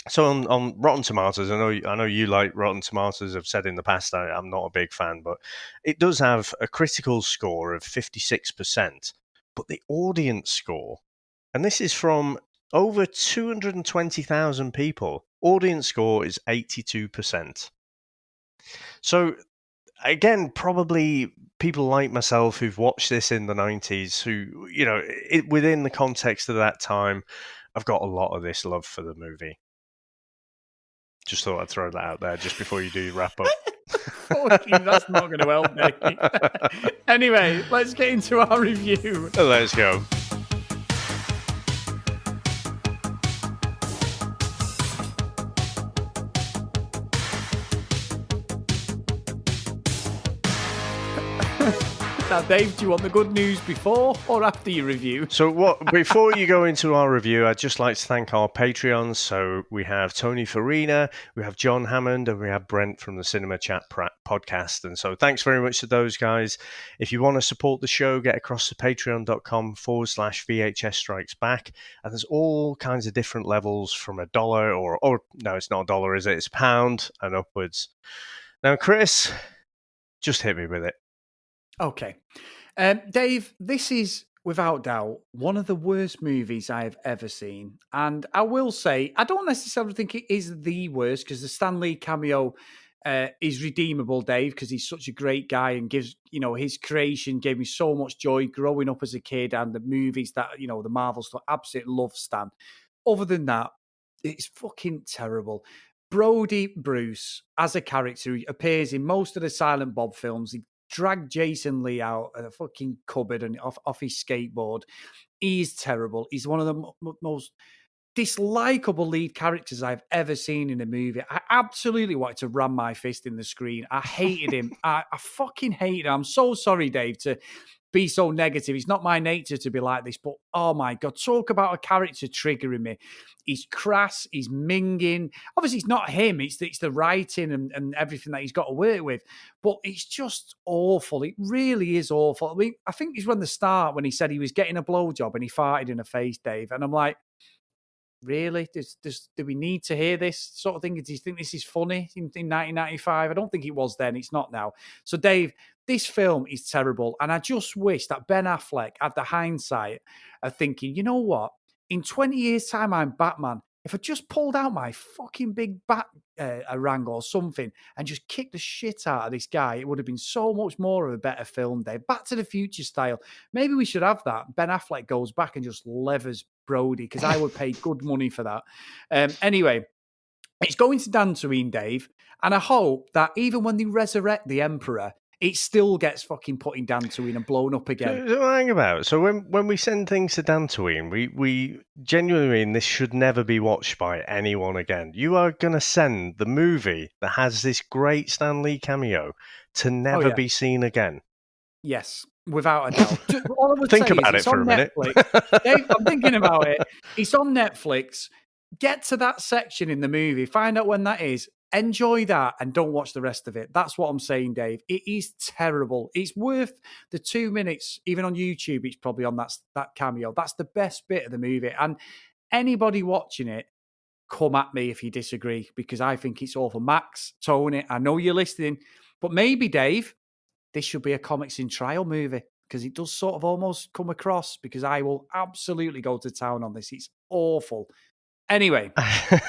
so on Rotten Tomatoes, I know you like Rotten Tomatoes. I've said in the past I'm not a big fan, but it does have a critical score of 56%. But the audience score, and this is from over 220,000 people, audience score is 82%. So again, probably people like myself who've watched this in the 90s, who, within the context of that time, I've got a lot of this love for the movie. Just thought I'd throw that out there just before you do your wrap up. That's not going to help me. Anyway, let's get into our review. Let's go. Now, Dave, do you want the good news before or after your review? So before you go into our review, I'd just like to thank our Patreons. So we have Tony Farina, we have John Hammond, and we have Brent from the Cinema Chat podcast. And so thanks very much to those guys. If you want to support the show, get across to patreon.com/VHS Strikes Back. And there's all kinds of different levels from $1 or no, it's not $1, is it? It's £1 and upwards. Now, Chris, just hit me with it. Okay. Dave, this is, without doubt, one of the worst movies I have ever seen. And I will say, I don't necessarily think it is the worst, because the Stan Lee cameo is redeemable, Dave, because he's such a great guy and gives, his creation gave me so much joy growing up as a kid, and the movies that, the Marvel stuff, absolutely love Stan. Other than that, it's fucking terrible. Brodie Bruce, as a character, who appears in most of the Silent Bob films. He dragged Jason Lee out of the fucking cupboard and off his skateboard. He's terrible. He's one of the most dislikable lead characters I've ever seen in a movie. I absolutely wanted to ram my fist in the screen. I hated him. I fucking hated him. I'm so sorry, Dave, to be so negative. It's not my nature to be like this, but oh my God, talk about a character triggering me. He's crass, he's minging. Obviously, it's not him, it's the writing and everything that he's got to work with, but it's just awful. It really is awful. I mean, I think it's when the start, when he said he was getting a blowjob and he farted in her face, Dave, and I'm like, really? Do we need to hear this sort of thing? Do you think this is funny in 1995? I don't think it was then. It's not now. So, Dave, this film is terrible. And I just wish that Ben Affleck had the hindsight of thinking, you know what? In 20 years' time, I'm Batman. If I just pulled out my fucking big bat harangue or something and just kicked the shit out of this guy, it would have been so much more of a better film, Dave. Back to the Future style. Maybe we should have that. Ben Affleck goes back and just levers Brodie, because I would pay good money for that. Anyway, it's going to Dantooine, Dave, and I hope that even when they resurrect the Emperor, it still gets fucking put in Dantooine and blown up again. So hang about. So when we send things to Dantooine, we genuinely mean this should never be watched by anyone again. You are going to send the movie that has this great Stan Lee cameo to never be seen again. Yes, without a doubt. All I would Think say about is it for a minute. Dave, I'm thinking about it. It's on Netflix. Get to that section in the movie. Find out when that is. Enjoy that and don't watch the rest of it. That's what I'm saying, Dave. It is terrible. It's worth the 2 minutes. Even on YouTube, it's probably on that cameo. That's the best bit of the movie. And anybody watching it, come at me if you disagree, because I think it's awful. Max, Tony, I know you're listening, but maybe, Dave, this should be a Comics in Trial movie, because it does sort of almost come across, because I will absolutely go to town on this. It's awful. Anyway, I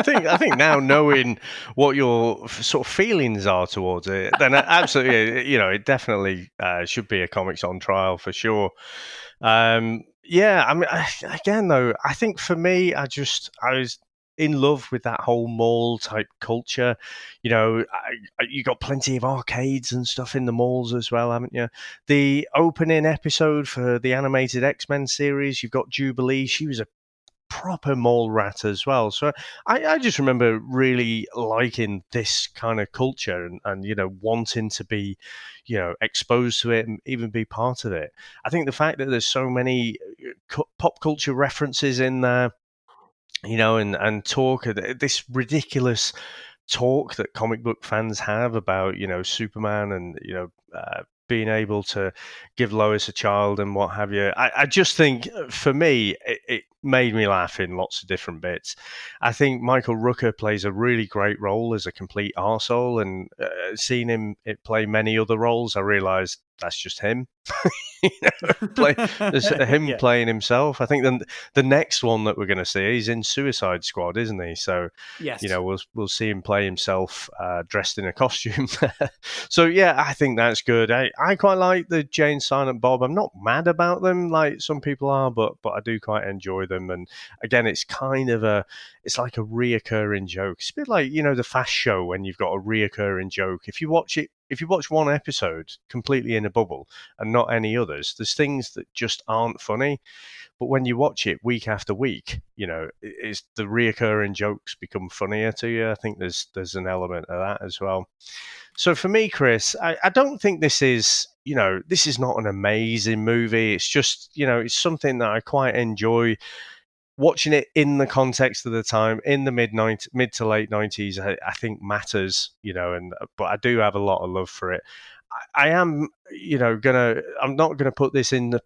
think now, knowing what your sort of feelings are towards it, then absolutely, it definitely should be a Comics on Trial for sure. I mean, again though, I think for me, I was in love with that whole mall type culture. You got plenty of arcades and stuff in the malls as well, haven't you? The opening episode for the animated X-Men series, you've got Jubilee. She was a proper mall rat as well. So I just remember really liking this kind of culture and wanting to be, exposed to it and even be part of it. I think the fact that there's so many pop culture references in there, and talk, this ridiculous talk that comic book fans have about, Superman and, being able to give Lois a child and what have you. I just think, for me, it made me laugh in lots of different bits. I think Michael Rooker plays a really great role as a complete arsehole, and seeing him play many other roles, I realised that's just him. Playing himself. I think the next one that we're going to see, he's in Suicide Squad, isn't he? So yes, we'll see him play himself dressed in a costume. So yeah, I think that's good. I quite like the Jay and Silent Bob. I'm not mad about them like some people are, but I do quite enjoy them. And again, it's kind of it's like a reoccurring joke. It's a bit like the Fast Show, when you've got a reoccurring joke. If you watch one episode completely in a bubble and not any others, there's things that just aren't funny. But when you watch it week after week, it's the reoccurring jokes become funnier to you. I think there's an element of that as well. So for me, Chris, I don't think this is not an amazing movie. It's just, it's something that I quite enjoy. Watching it in the context of the time, in the mid to late 90s, I think matters, but I do have a lot of love for it. I am, I'm not gonna put this into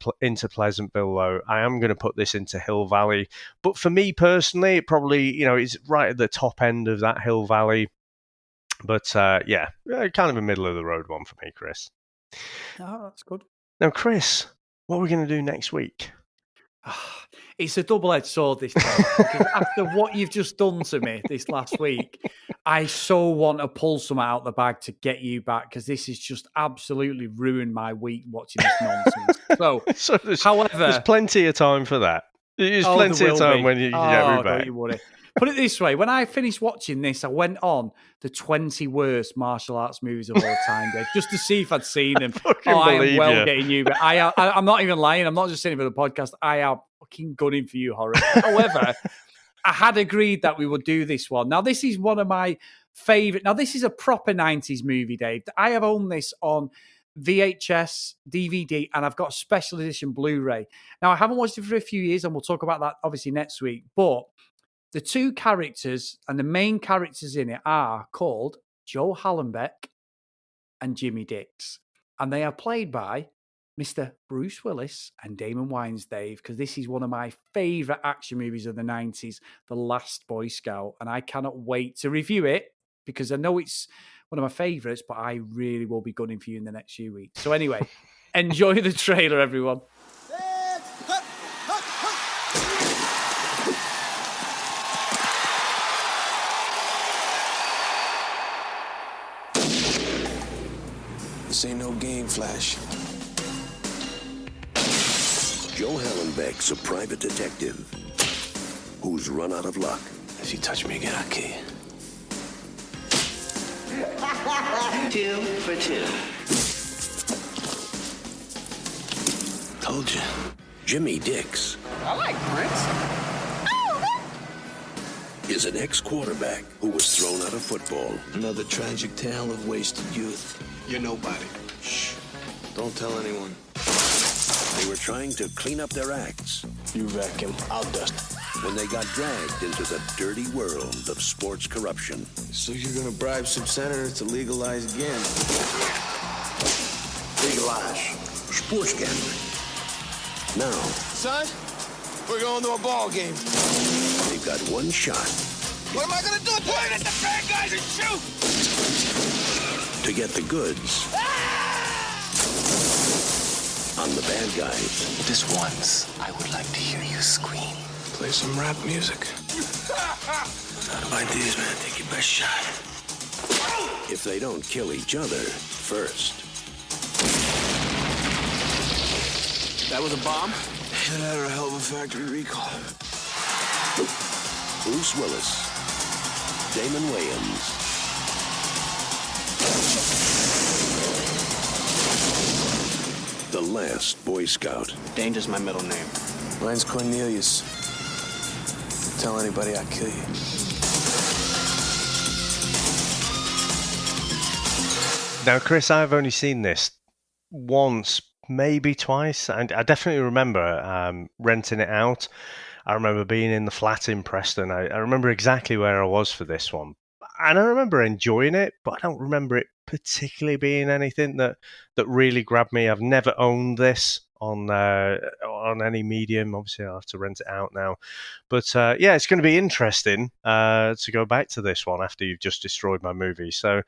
Pleasantville though. I am gonna put this into Hill Valley. But for me personally, it probably, is right at the top end of that Hill Valley. But kind of a middle of the road one for me, Chris. Oh, that's good. Now, Chris, what are we going to do next week? It's a double-edged sword this time, because after what you've just done to me this last week, I so want to pull some out of the bag to get you back, because this has just absolutely ruined my week watching this nonsense. So there's plenty of time for that. There's plenty of time when you get me back. Don't you worry. Put it this way: when I finished watching this, I went on the 20 worst martial arts movies of all time, Dave, just to see if I'd seen them. I am well getting you, but I'm not even lying. I'm not just saying it for the podcast. I am fucking gunning for you, Horace. However, I had agreed that we would do this one. Now, this is one of my favorite. Now, this is a proper 90s movie, Dave. I have owned this on VHS, DVD, and I've got a special edition Blu-ray. Now, I haven't watched it for a few years, and we'll talk about that obviously next week. But the two characters and the main characters in it are called Joe Hallenbeck and Jimmy Dix. And they are played by Mr. Bruce Willis and Damon Wayans, Dave, because this is one of my favourite action movies of the 90s, The Last Boy Scout. And I cannot wait to review it because I know it's one of my favourites, but I really will be gunning for you in the next few weeks. So anyway, enjoy the trailer, everyone. This ain't no game, Flash. Joe Hallenbeck's a private detective who's run out of luck. If you touch me again, I'll kill you. 2 for 2. Told you. Jimmy Dix I like Prince. is an ex-quarterback who was thrown out of football. Another tragic tale of wasted youth. You're nobody. Shh. Don't tell anyone. They were trying to clean up their acts. You vacuum, I'll dust. When they got dragged into the dirty world of sports corruption. So you're gonna bribe some senators to legalize again? Legalize sports gambling. Now, Son, we're going to a ball game. they've got one shot What am I gonna do? Point at the bad guys and shoot! to get the goods on the bad guys. This once, I would like to hear you scream. Play some rap music. Not like these, man. Take your best shot. If they don't kill each other first. That was a bomb? Either that or a hell of a factory recall. Bruce Willis, Damon Wayans, The Last Boy Scout. Danger's my middle name. Mine's Cornelius. Tell anybody I kill you. Now, Chris, I've only seen this once, maybe twice, and I definitely remember renting it out. I remember being in the flat in Preston. I remember exactly where I was for this one. And I remember enjoying it, but I don't remember it particularly being anything that really grabbed me. I've never owned this on any medium. Obviously, I'll have to rent it out now. But yeah, it's going to be interesting to go back to this one after you've just destroyed my movie. So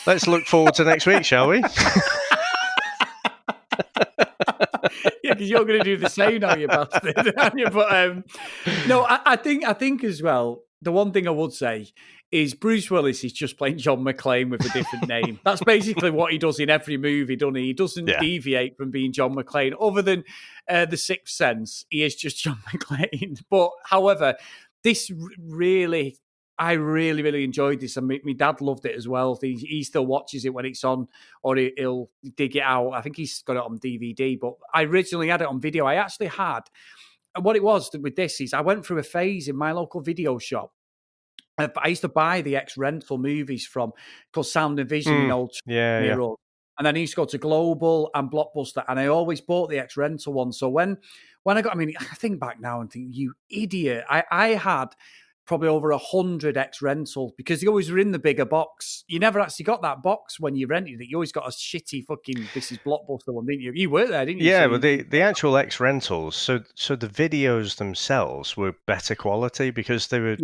let's look forward to next week, shall we? Yeah, because you're going to do the same now, you bastard. Aren't you? But no, I think as well. The one thing I would say is Bruce Willis is just playing John McClane with a different name. That's basically what he does in every movie, doesn't he? He doesn't deviate from being John McClane. Other than The Sixth Sense, he is just John McClane. But however, this really, I really enjoyed this. And my dad loved it as well. He still watches it when it's on, or he'll dig it out. I think he's got it on DVD, but I originally had it on video. I actually had. And what it was with this is I went through a phase in my local video shop. I used to buy the ex-rental movies from called Sound and Vision in Old Road. And then I used to go to Global and Blockbuster, and I always bought the ex-rental one. So when I think back now and think, you idiot, I had probably over 100 ex-rental because they always were in the bigger box. You never actually got that box when you rented it. You always got a shitty fucking This Is Blockbuster one, didn't you? You were there, didn't you? Yeah, but the actual ex-rentals, so the videos themselves were better quality because they were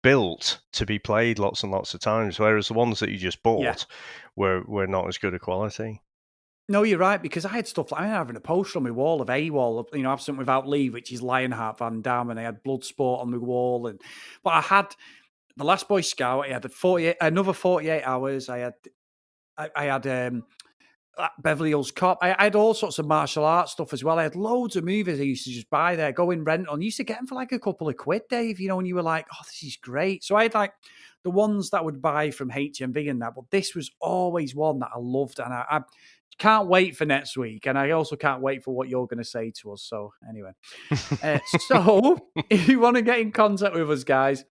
built to be played lots and lots of times, whereas the ones that you just bought were not as good a quality. No, you're right, because I had stuff like I had having a poster on my wall of AWOL, Absent Without Leave, which is Lionheart Van Damme, and I had Bloodsport on my wall, but I had The Last Boy Scout. I had another 48 Hours. I had Beverly Hills Cop. I had all sorts of martial arts stuff as well. I had loads of movies I used to just buy there, go in rent on. I used to get them for like a couple of quid, Dave, you know, and you were like, oh, this is great. So I had like the ones that I would buy from HMV and that, but this was always one that I loved. And I can't wait for next week. And I also can't wait for what you're going to say to us. So anyway, so if you want to get in contact with us, guys,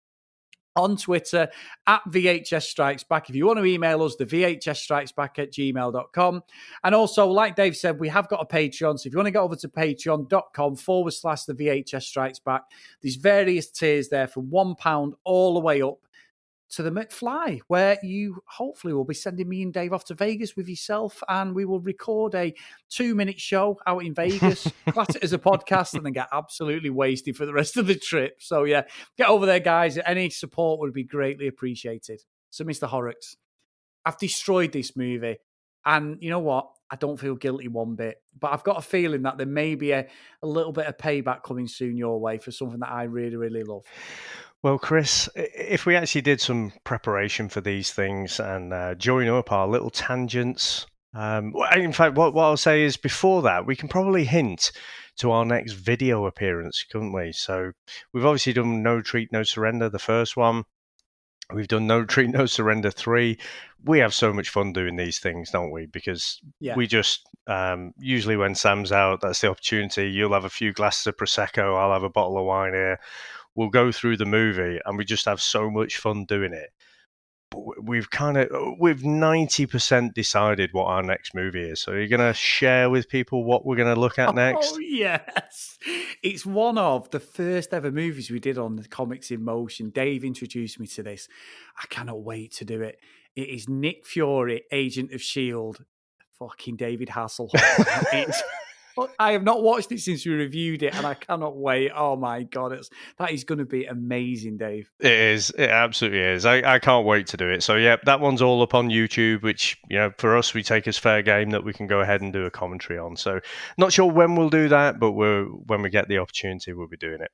on Twitter at VHS Strikes Back. If you want to email us, the VHSstrikesback@gmail.com. And also, like Dave said, we have got a Patreon. So if you want to go over to patreon.com/the VHS Strikes Back, there's various tiers there from £1 all the way up to the McFly, where you hopefully will be sending me and Dave off to Vegas with yourself, and we will record a 2-minute show out in Vegas, class it as a podcast, and then get absolutely wasted for the rest of the trip. So yeah, get over there, guys. Any support would be greatly appreciated. So Mr. Horrocks, I've destroyed this movie, and you know what? I don't feel guilty one bit, but I've got a feeling that there may be a little bit of payback coming soon your way for something that I really, really love. Well, Chris, if we actually did some preparation for these things and join up our little tangents, in fact, what I'll say is before that, we can probably hint to our next video appearance, couldn't we? So we've obviously done No Treat, No Surrender, the first one. We've done No Treat, No Surrender 3. We have so much fun doing these things, don't we? Because we just, usually when Sam's out, that's the opportunity. You'll have a few glasses of Prosecco, I'll have a bottle of wine here. We'll go through the movie and we just have so much fun doing it. But we've 90% decided what our next movie is. So you're going to share with people what we're going to look at next? Oh, yes. It's one of the first ever movies we did on the Comics in Motion. Dave introduced me to this. I cannot wait to do it. It is Nick Fury, Agent of S.H.I.E.L.D., fucking David Hasselhoff. I have not watched it since we reviewed it, and I cannot wait. Oh, my God. That is going to be amazing, Dave. It is. It absolutely is. I can't wait to do it. So, yeah, that one's all up on YouTube, which, you know, for us, we take as fair game that we can go ahead and do a commentary on. So, not sure when we'll do that, but when we get the opportunity, we'll be doing it.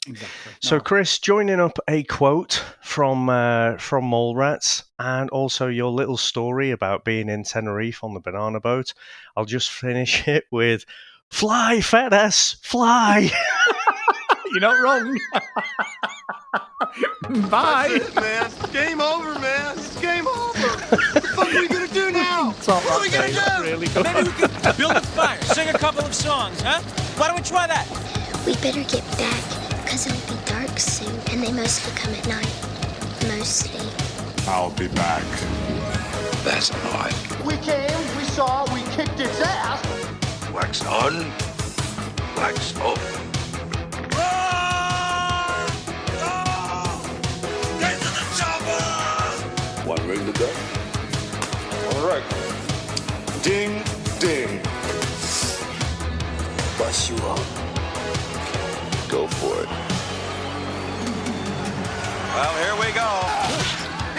Exactly. So, Chris, joining up a quote from Mallrats and also your little story about being in Tenerife on the banana boat, I'll just finish it with, fly, fat ass, fly. You're not wrong. Bye. That's it, man. It's game over, man. It's game over. What the fuck are we going to do now? What are we going to do? Really Maybe we could build a fire, sing a couple of songs, huh? Why don't we try that? We better get back, because it'll be dark soon, and they mostly come at night. Mostly. I'll be back. That's odd. We came, we saw, we kicked its ass. Wax on, wax off. Get to the chopper! One ring to go. All right. Ding, ding. Bust you up. Go for it. Well, here we go.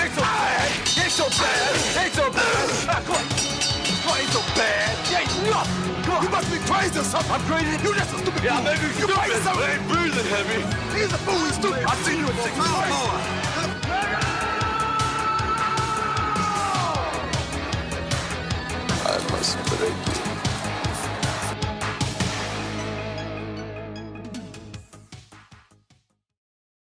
Ain't so bad, ain't so bad, ain't so bad. Come on, ain't so bad. Ain't nothing. Come on. You must be crazy or something. I'm crazy. You just a stupid fool. Yeah, maybe you crazy. I ain't breathing heavy. He's a fool. He's stupid. I see you